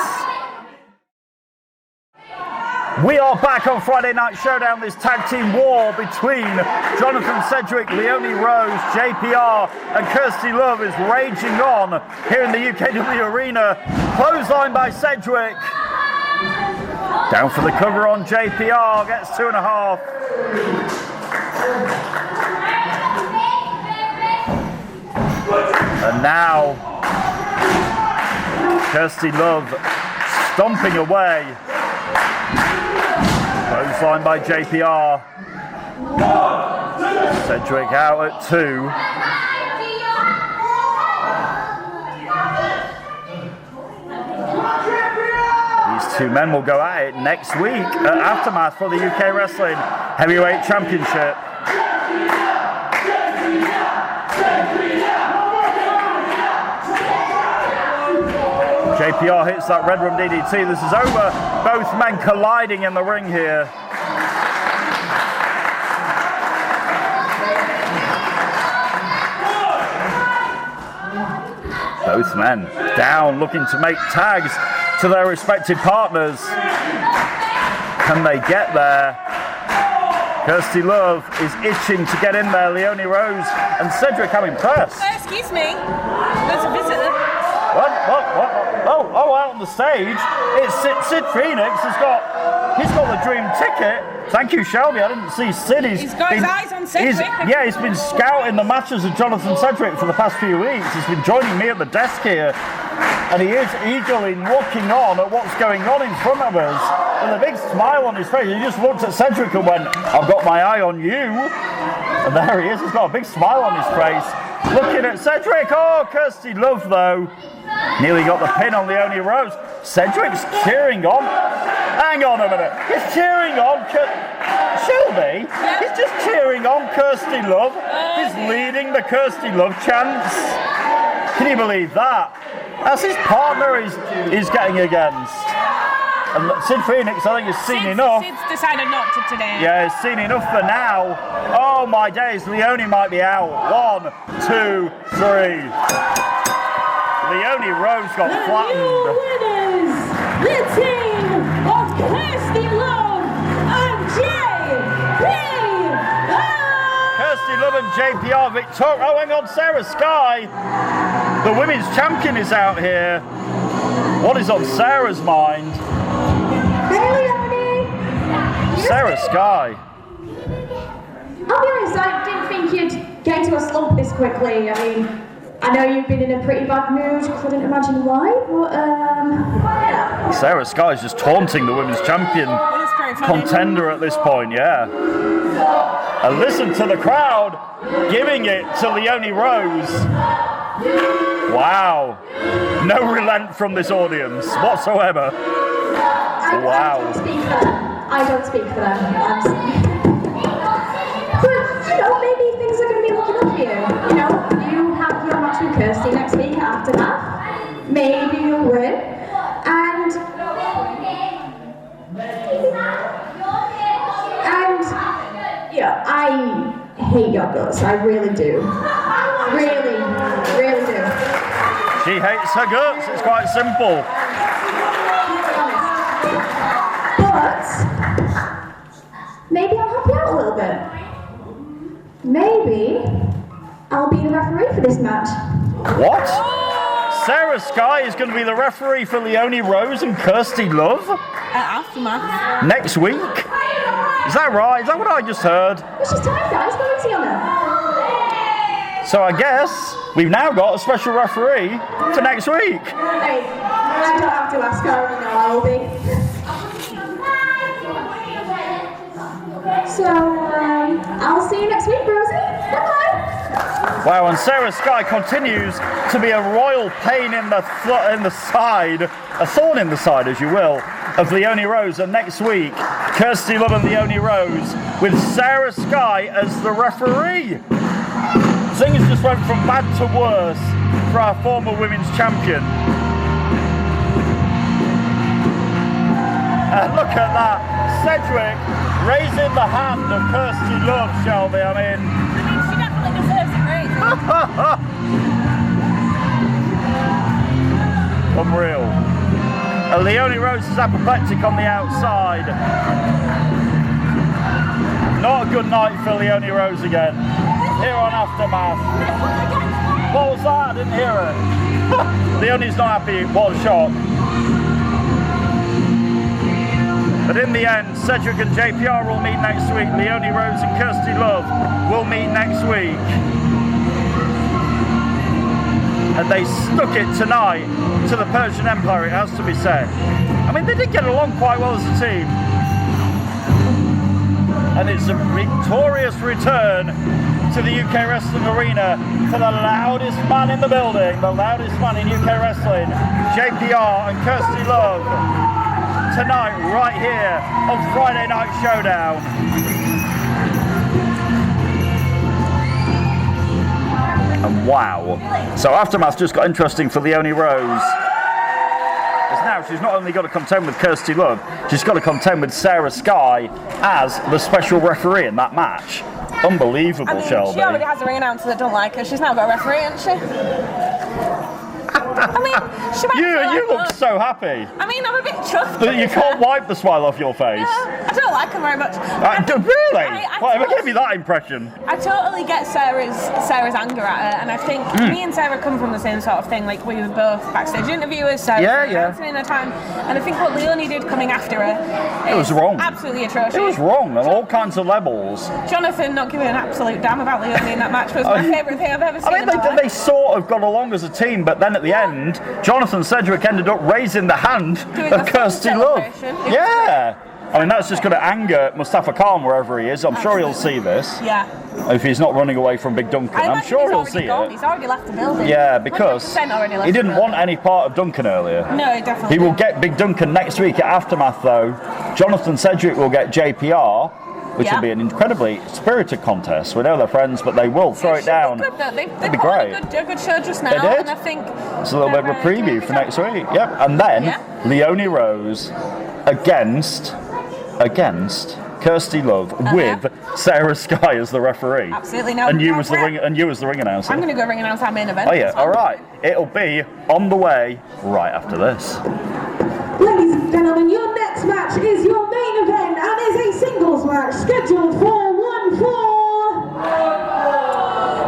We are back on Friday Night Showdown, this tag team war between Jonathan Cedric, Leone Rose, JPR and Kirsty Love is raging on here in the UKW arena. Clothesline by Cedric. Down for the cover on JPR, gets 2.5. And now, Kirsty Love stomping away. Clothesline by JPR. Cedric out at 2. These two men will go at it next week at Aftermath for the UK Wrestling Heavyweight Championship. JPR hits that Red Room DDT. This is over. Both men colliding in the ring here. Both men down, looking to make tags to their respective partners. Can they get there? Kirsty Love is itching to get in there. Leonie Rose and Cedric, I'm impressed. Excuse me, there's a visitor. What? Oh, out on the stage. It's Sid Phoenix. He's got the dream ticket. Thank you, Shelby. I didn't see Sid. He's got his eyes on Cedric. He's been scouting the matches of Jonathan Cedric for the past few weeks. He's been joining me at the desk here. And he is eagerly looking on at what's going on in front of us. With a big smile on his face. He just looked at Cedric and went, I've got my eye on you. And there he is. He's got a big smile on his face. Looking at Cedric. Oh, Kirsty Love, though. Nearly got the pin on Leonie Rose. Cedric's cheering on. Hang on a minute. He's cheering on Shelby. He's just cheering on Kirsty Love. He's leading the Kirsty Love chants. Can you believe that? That's his partner he's getting against. And Sid Phoenix, I think, has seen enough. Sid's decided not to today. Yeah, he's seen enough for now. Oh my days, Leonie might be out. 1, 2, 3. Leonie Rose got flattened. New winners, the team of Kirsty Love and JPR. Kirsty Love and JPR victorious. Oh, hang on, Sarah Sky. The women's champion is out here. What is on Sarah's mind? Hey, Leonie. Sarah Sky. I'll be honest, I didn't think you'd get into a slump this quickly. I mean, I know you've been in a pretty bad mood. Couldn't imagine why, but yeah. Sarah Sky is just taunting the women's champion contender at this point, yeah. And listen to the crowd giving it to Leonie Rose. Wow. No relent from this audience whatsoever. Wow. I don't speak for them. But, you know, maybe things are going to be looking up for you. You know, you have your match with Kirsty next week at Aftermath. Maybe you'll win. And yeah, I hate your guts. I really do. Really do. She hates her guts. It's quite simple. But maybe I'll help you out a little bit. Maybe I'll be the referee for this match. What? Sarah Sky is going to be the referee for Leonie Rose and Kirsty Love? At Aftermath. Next week? Is that right? Is that what I just heard? It's just time, guys. Go easy on her. So I guess we've now got a special referee for next week. Hey, I don't have to ask her. I know I will be. So, I'll see you next week, Rosie. Bye-bye. Wow, and Sarah Sky continues to be a royal pain in the side, a thorn in the side, as you will, of Leonie Rose. And next week, Kirsty Love and Leonie Rose with Sarah Sky as the referee. Things just went from bad to worse for our former women's champion. And look at that, Cedric raising the hand of Kirsty Love, Shelby. I mean, she definitely deserves it, right? Unreal. And Leonie Rose is apoplectic on the outside. Not a good night for Leonie Rose again. Here on Aftermath. What was that? I didn't hear it. Leonie's not happy. What a shock. But in the end, Cedric and JPR will meet next week. Leonie Rose and Kirsty Love will meet next week. And they stuck it tonight to the Persian Empire, it has to be said. I mean, they did get along quite well as a team. And it's a victorious return to the UK Wrestling Arena for the loudest man in the building, the loudest man in UK Wrestling, JPR and Kirsty Love. Tonight, right here on Friday Night Showdown. And wow. So Aftermath just got interesting for Leonie Rose. As now she's not only got to contend with Kirsty Love, she's got to contend with Sarah Sky as the special referee in that match. Unbelievable, I mean, Shelby. she already has a ring announcer that don't like her. She's now got a referee, hasn't she? I mean, she might You look so happy. I mean, I'm a bit chuffed. But you can't wipe the smile off your face. I don't like her very much. Really? I Whatever gave me that impression? I totally get Sarah's anger at her, and I think me and Sarah come from the same sort of thing. Like, we were both backstage interviewers, Sarah in her time, and I think what Leonie did coming after her, It was wrong. Absolutely atrocious. It was wrong on all kinds of levels. Jonathan not giving an absolute damn about Leonie in that match was my favourite thing I've ever seen. I mean, they sort of got along as a team, but then at the end, Jonathan Sedgwick ended up raising the hand of Kirsty Love. Yeah. I mean, that's just going to anger Mustafa Khan wherever he is. I'm sure he'll see this. Yeah. If he's not running away from Big Duncan, I'm sure he'll see it. He's already left the building. Yeah, because he didn't want any part of Duncan earlier. No, he definitely He will get Big Duncan next week at Aftermath, though. Jonathan Sedgwick will get JPR, which will be an incredibly spirited contest. We know they're friends, but they will throw it down. They'd be great. A good show just now. They did. And I think it's a little bit of a preview for next week. Yep. And then Leonie Rose against Kirsty Love with Sarah Sky as the referee. Absolutely. No. And you as the ring announcer. I'm going to go ring announce our main event. Oh yeah. All right. It'll be on the way right after this. Ladies and gentlemen, your next match is your main event and is a singles match scheduled for 1 fall.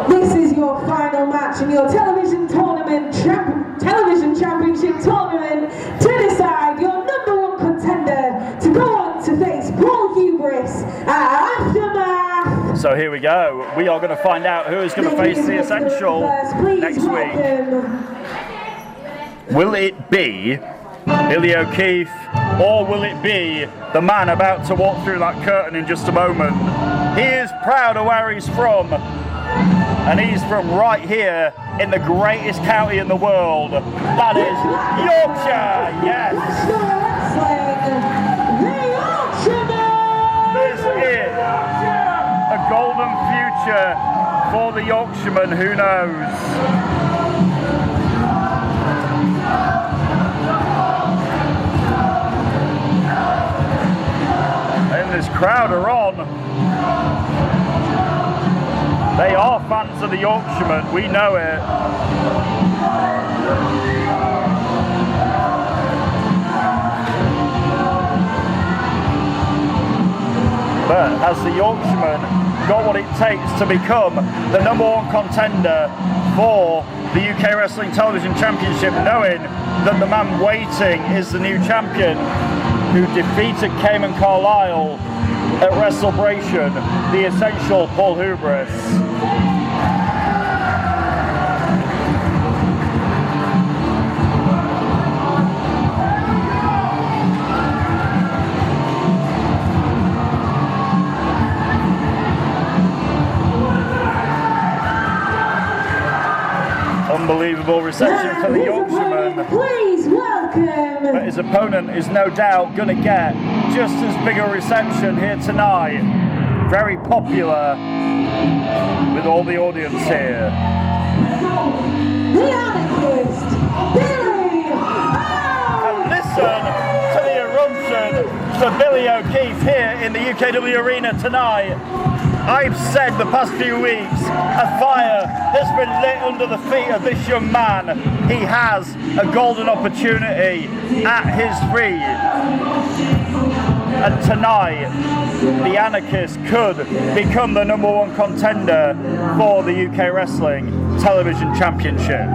This is your final match in your television championship tournament to decide your #1 contender to go on to face Paul Hubris at Aftermath. So here we go. We are going to find out who is going to face the Essential next week. Will it be Billy O'Keefe, or will it be the man about to walk through that curtain in just a moment? He is proud of where he's from, and he's from right here in the greatest county in the world. That is Yorkshire, yes! This is a golden future for the Yorkshireman, who knows? This crowd are on. They are fans of the Yorkshireman, we know it. But has the Yorkshireman got what it takes to become the #1 contender for the UK Wrestling Television Championship, knowing that the man waiting is the new champion who defeated Cayman Carlisle at WrestleBration, the Essential Paul Hubris. Unbelievable reception for the Yorkshireman. Please welcome. But his opponent is no doubt going to get just as big a reception here tonight. Very popular with all the audience here. The anarchist, Billy. And listen to the eruption for Billy O'Keefe here in the UKW arena tonight. I've said the past few weeks, a fire has been lit under the feet of this young man. He has a golden opportunity at his feet. And tonight, the Anarchist could become the #1 contender for the UK Wrestling Television Championship.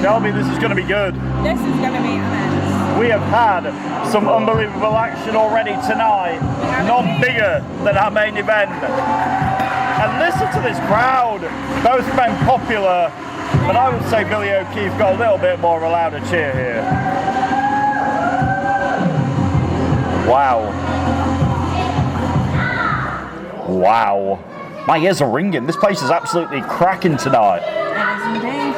Shelby, this is going to be good. This is going to be immense. We have had some unbelievable action already tonight. None bigger than our main event. And listen to this crowd. Both men popular, but I would say Billy O'Keefe got a little bit more of a louder cheer here. Wow. Wow. My ears are ringing. This place is absolutely cracking tonight. It is indeed.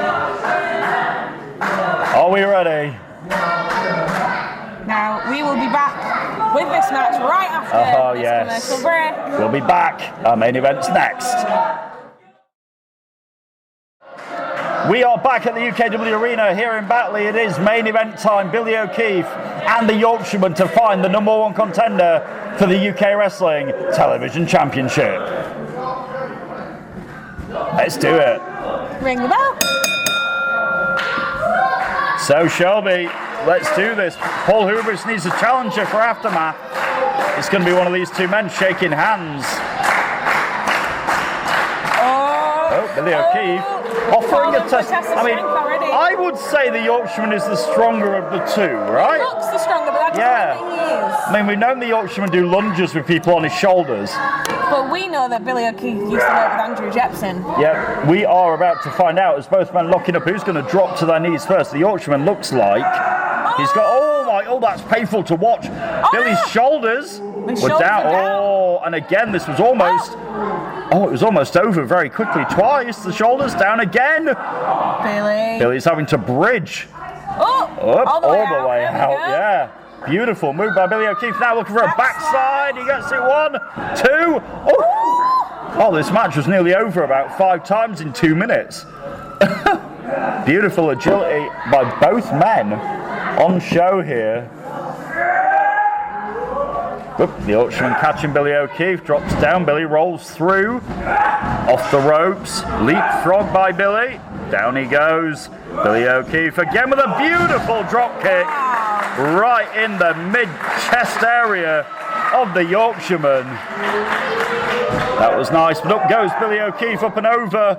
we ready? Now, we will be back with this match right after this commercial break. We'll be back. Our main event's next. We are back at the UKW Arena here in Batley. It is main event time. Billy O'Keefe and the Yorkshireman to find the #1 contender for the UK Wrestling Television Championship. Let's do it. Ring the bell. So Shelby, let's do this. Paul Hubris needs a challenger for Aftermath. It's going to be one of these two men shaking hands. Oh, Billy O'Keefe offering a test. I mean, I would say the Yorkshireman is the stronger of the two, right? He looks the stronger, but that doesn't mean he is. I mean, we've known the Yorkshireman do lunges with people on his shoulders. But we know that Billy O'Keefe used to work with Andrew Jepson. Yeah, we are about to find out as both men locking up who's going to drop to their knees first. The Yorkshireman looks like he's got, that's painful to watch. Billy's shoulders were down. Oh, and again, this was almost, it was almost over very quickly. Twice, the shoulders down again. Billy's having to bridge. All the way out. Yeah. Beautiful move by Billy O'Keefe. Now looking for a backside. He gets it 1, 2. Oh, this match was nearly over about 5 times in 2 minutes. Beautiful agility by both men on show here. The Yorkshireman catching Billy O'Keefe, drops down. Billy rolls through, off the ropes, leapfrog by Billy. Down he goes. Billy O'Keefe again with a beautiful drop kick right in the mid-chest area of the Yorkshireman. That was nice, but up goes Billy O'Keefe, up and over.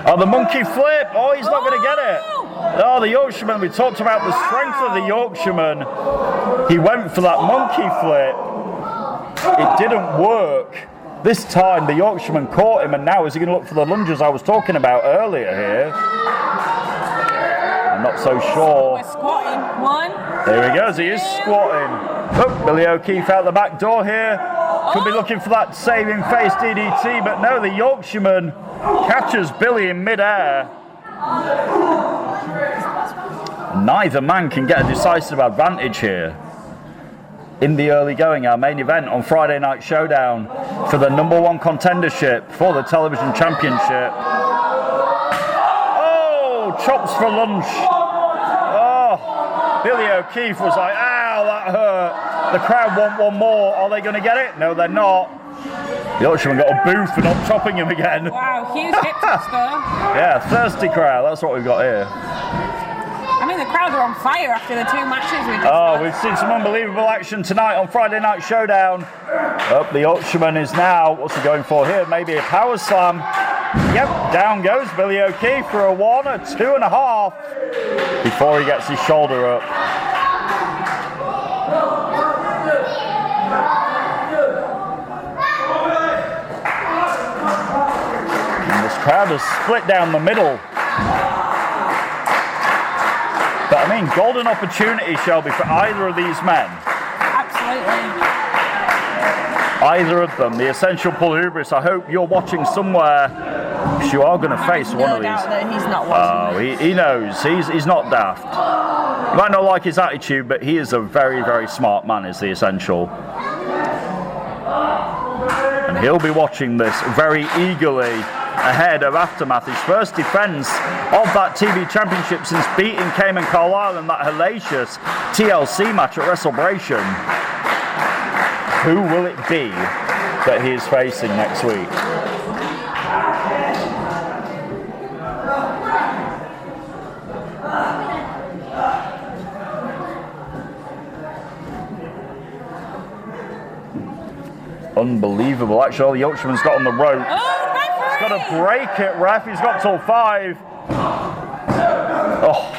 Oh, the monkey flip. Oh, he's not going to get it. Oh, the Yorkshireman. We talked about the strength of the Yorkshireman. He went for that monkey flip. It didn't work. This time the Yorkshireman caught him, and now is he going to look for the lunges I was talking about earlier here? I'm not so sure. We're squatting. 1. There he goes, he is squatting. Billy O'Keefe out the back door here. Could be looking for that saving face DDT, but no, the Yorkshireman catches Billy in midair. Neither man can get a decisive advantage here. In the early going, our main event on Friday Night Showdown for the #1 contendership for the television championship. Oh, chops for lunch. Oh, Billy O'Keefe was like, ow, that hurt. The crowd want one more. Are they going to get it? No, they're not. The Yorkshireman got a boo for not chopping him again. Wow, huge hip toss though. Yeah, thirsty crowd. That's what we've got here. I mean, the crowd are on fire after the 2 matches we just had. We've seen some unbelievable action tonight on Friday Night Showdown. The Yorkshireman is now, what's he going for here? Maybe a power slam. Yep, down goes Billy O'Keefe for a 1, a 2.5 before he gets his shoulder up. And this crowd is split down the middle. But I mean, golden opportunity, Shelby, for either of these men. Absolutely. Either of them. The Essential Paul Hubris, I hope you're watching somewhere. You are going to face one of these. No doubt that he's not watching. He knows. He's not daft. You might not like his attitude, but he is a very, very smart man, is the Essential. And he'll be watching this very eagerly ahead of Aftermath, his first defence of that TV Championship since beating Cayman Carlisle in that hellacious TLC match at WrestleBration. Who will it be that he is facing next week? Unbelievable. Actually, the Yorkshireman's got on the rope. He's got to break it, ref. He's got till 5. Oh,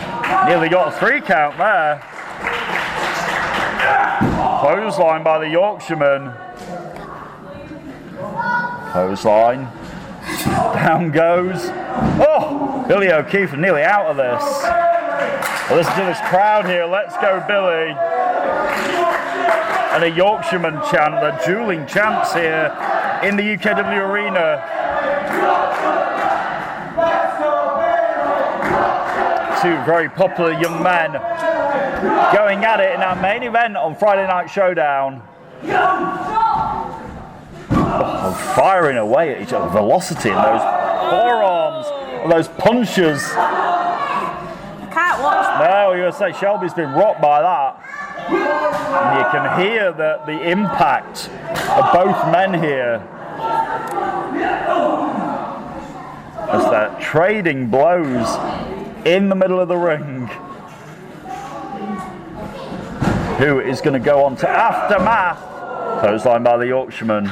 nearly got a 3 count there. Clothesline by the Yorkshireman. Clothesline. Down goes. Oh, Billy O'Keefe nearly out of this. Well, listen to this crowd here. Let's go, Billy. And a Yorkshireman chant, the dueling chants here in the UKW Arena. two very popular young men going at it in our main event on Friday Night Showdown. Oh, firing away at each other. Velocity in those forearms, those punches. Can't watch. No, you were say Shelby's been rocked by that. And you can hear the impact of both men here as they're trading blows in the middle of the ring. Who is going to go on to Aftermath? Clothesline by the Yorkshireman.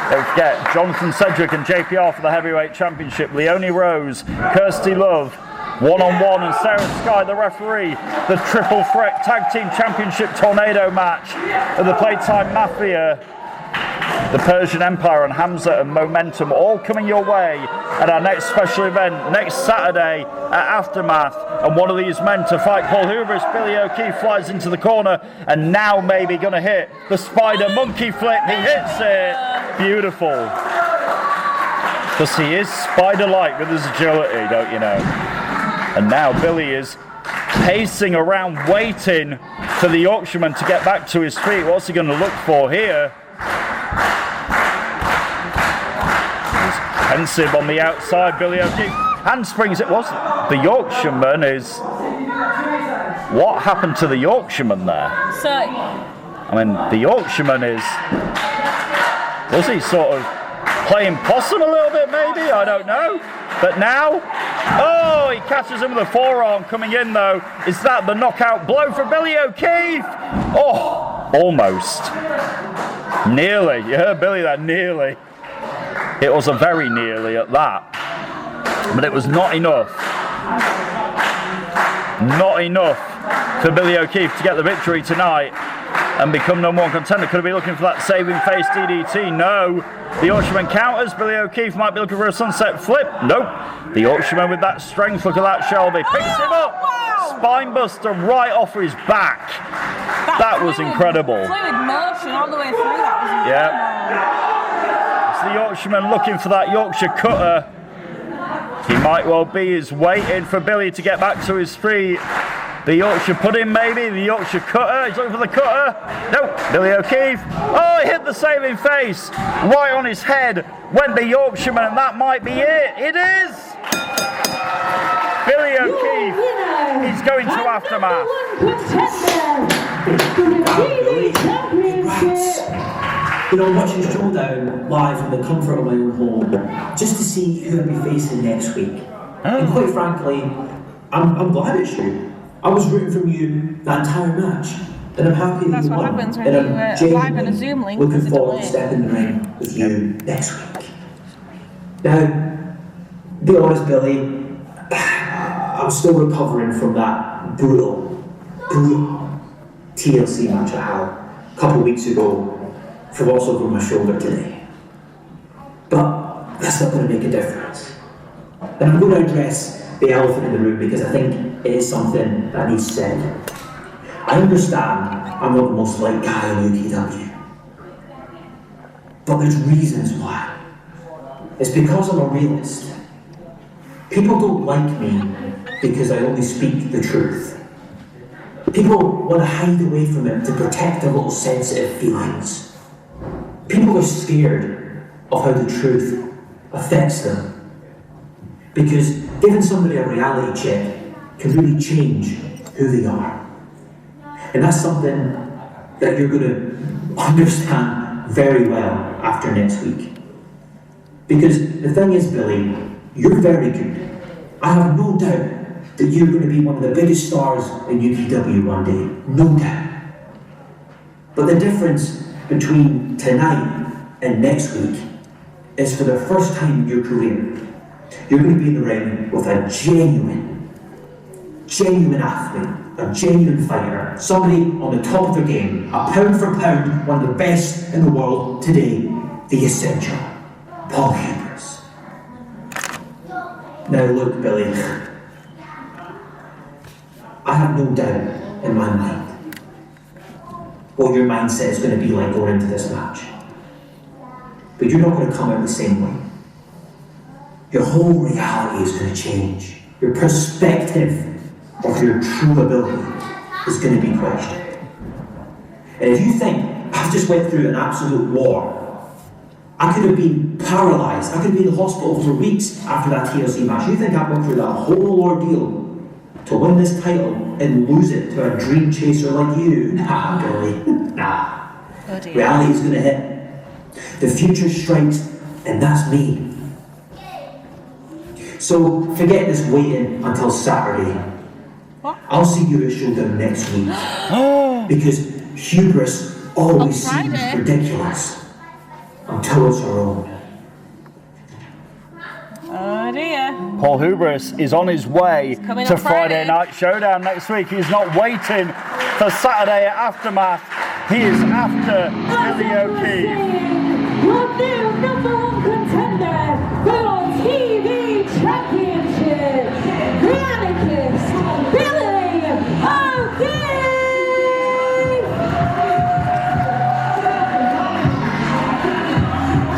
Don't forget, Jonathan Cedric and JPR for the Heavyweight Championship. Leonie Rose, Kirsty Love, one-on-one, and Sarah Sky, the referee. The Triple Threat Tag Team Championship Tornado match of the Playtime Mafia. The Persian Empire and Hamza and Momentum all coming your way at our next special event next Saturday at Aftermath. And one of these men to fight Paul Hubris, Billy O'Keefe, flies into the corner and now maybe going to hit the Spider Monkey Flip. He hits it. Beautiful. Because he is spider-like with his agility, don't you know? And now Billy is pacing around waiting for the Yorkshireman to get back to his feet. What's he going to look for here? Pensive on the outside, Billy O'Keefe handsprings it. Was the Yorkshireman is... What happened to the Yorkshireman there? So... I mean, the Yorkshireman is... Was he sort of playing possum a little bit maybe? I don't know. But now... Oh, he catches him with a forearm coming in though. Is that the knockout blow for Billy O'Keefe? Oh, almost. Nearly. You heard Billy there, nearly. It was a very nearly at that. But it was not enough. Not enough for Billy O'Keefe to get the victory tonight and become number one contender. Could have been looking for that saving face DDT. No. The Yorkshireman counters. Billy O'Keefe might be looking for a sunset flip. Nope. The Yorkshireman with that strength. Look at that, Shelby. Picks him up. Wow. Spine buster right off his back. That was incredible. Fluid motion all the way through. That was incredible. Yeah. The Yorkshireman looking for that Yorkshire cutter. He might well be. He's waiting for Billy to get back to his feet. The Yorkshire pudding maybe. The Yorkshire cutter. He's looking for the cutter. Nope. Billy O'Keefe. Oh, he hit the saving face. Right on his head went the Yorkshireman, and that might be it. It is. Billy O'Keefe. He's going to Aftermath. You know, watching Showdown live from the comfort of my own home, just to see who I'll be facing next week. And quite frankly, I'm glad it's you. I was rooting for you that entire match, and I'm happy that you won. Happens when and I'm you live in a Zoom link. looking forward to stepping in the ring with you next week. Now, be honest, Billy, I'm still recovering from that brutal TLC match I had a couple of weeks ago. From what's over my shoulder today. But that's not going to make a difference. And I'm going to address the elephant in the room because I think it is something that needs said. I understand I'm not the most liked guy in UKW. But there's reasons why. It's because I'm a realist. People don't like me because I only speak the truth. People want to hide away from it to protect their little sensitive feelings. People are scared of how the truth affects them. Because giving somebody a reality check can really change who they are. And that's something that you're going to understand very well after next week. Because the thing is, Billy, you're very good. I have no doubt that you're going to be one of the biggest stars in UKW one day. No doubt. But the difference between tonight and next week is for the first time in your career, you're going to be in the ring with a genuine athlete, a genuine fighter, somebody on the top of their game, a pound for pound, one of the best in the world today, the Essential, Paul Hubris. Now look, Billy, I have no doubt in my mind what your mindset is going to be like going into this match. But you're not going to come out the same way. Your whole reality is going to change. your perspective of your true ability is going to be questioned. And if you think, I've just went through an absolute war, I could have been paralysed, I could have been in the hospital for weeks after that TLC match, you think I've gone through that whole ordeal to win this title and lose it to a dream chaser like you? Nah, Billy, nah. Oh dear. Reality is going to hit. The future strikes, and that's me. So forget this waiting until Saturday. What? I'll see you at Showdown next week. Because hubris always seems ridiculous until it's our own. Oh dear. Paul Hubris is on his way coming to on Friday Friday. Night Showdown next week. He's not waiting for Saturday at Aftermath. He is after Billy O'Keefe. Your new number one contender for your TV championship, the anarchist, Billy O'Keefe!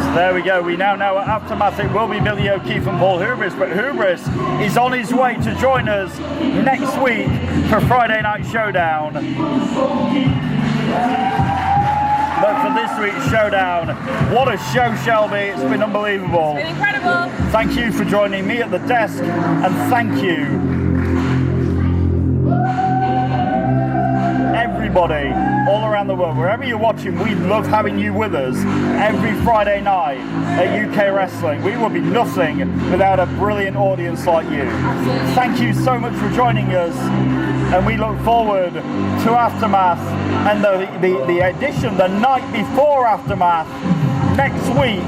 So there we go. We now know at Aftermath it will be Billy O'Keefe and Paul Hubris, but Hubris is on his way to join us next week for Friday Night Showdown. But for this week's Showdown, what a show, Shelby. It's been unbelievable. It's been incredible. Thank you for joining me at the desk, and thank you, everybody all around the world. Wherever you're watching, we love having you with us every Friday night at UK Wrestling. We will be nothing without a brilliant audience like you. Thank you so much for joining us, and we look forward to Aftermath and the edition the night before Aftermath. Next week,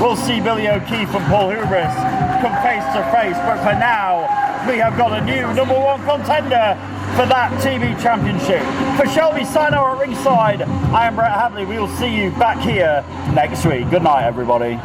we'll see Billy O'Keefe and Paul Hubris come face to face, but for now, we have got a new number one contender for that TV championship. For Shelby Sino at ringside, I am Brett Hadley. We will see you back here next week. Good night, everybody.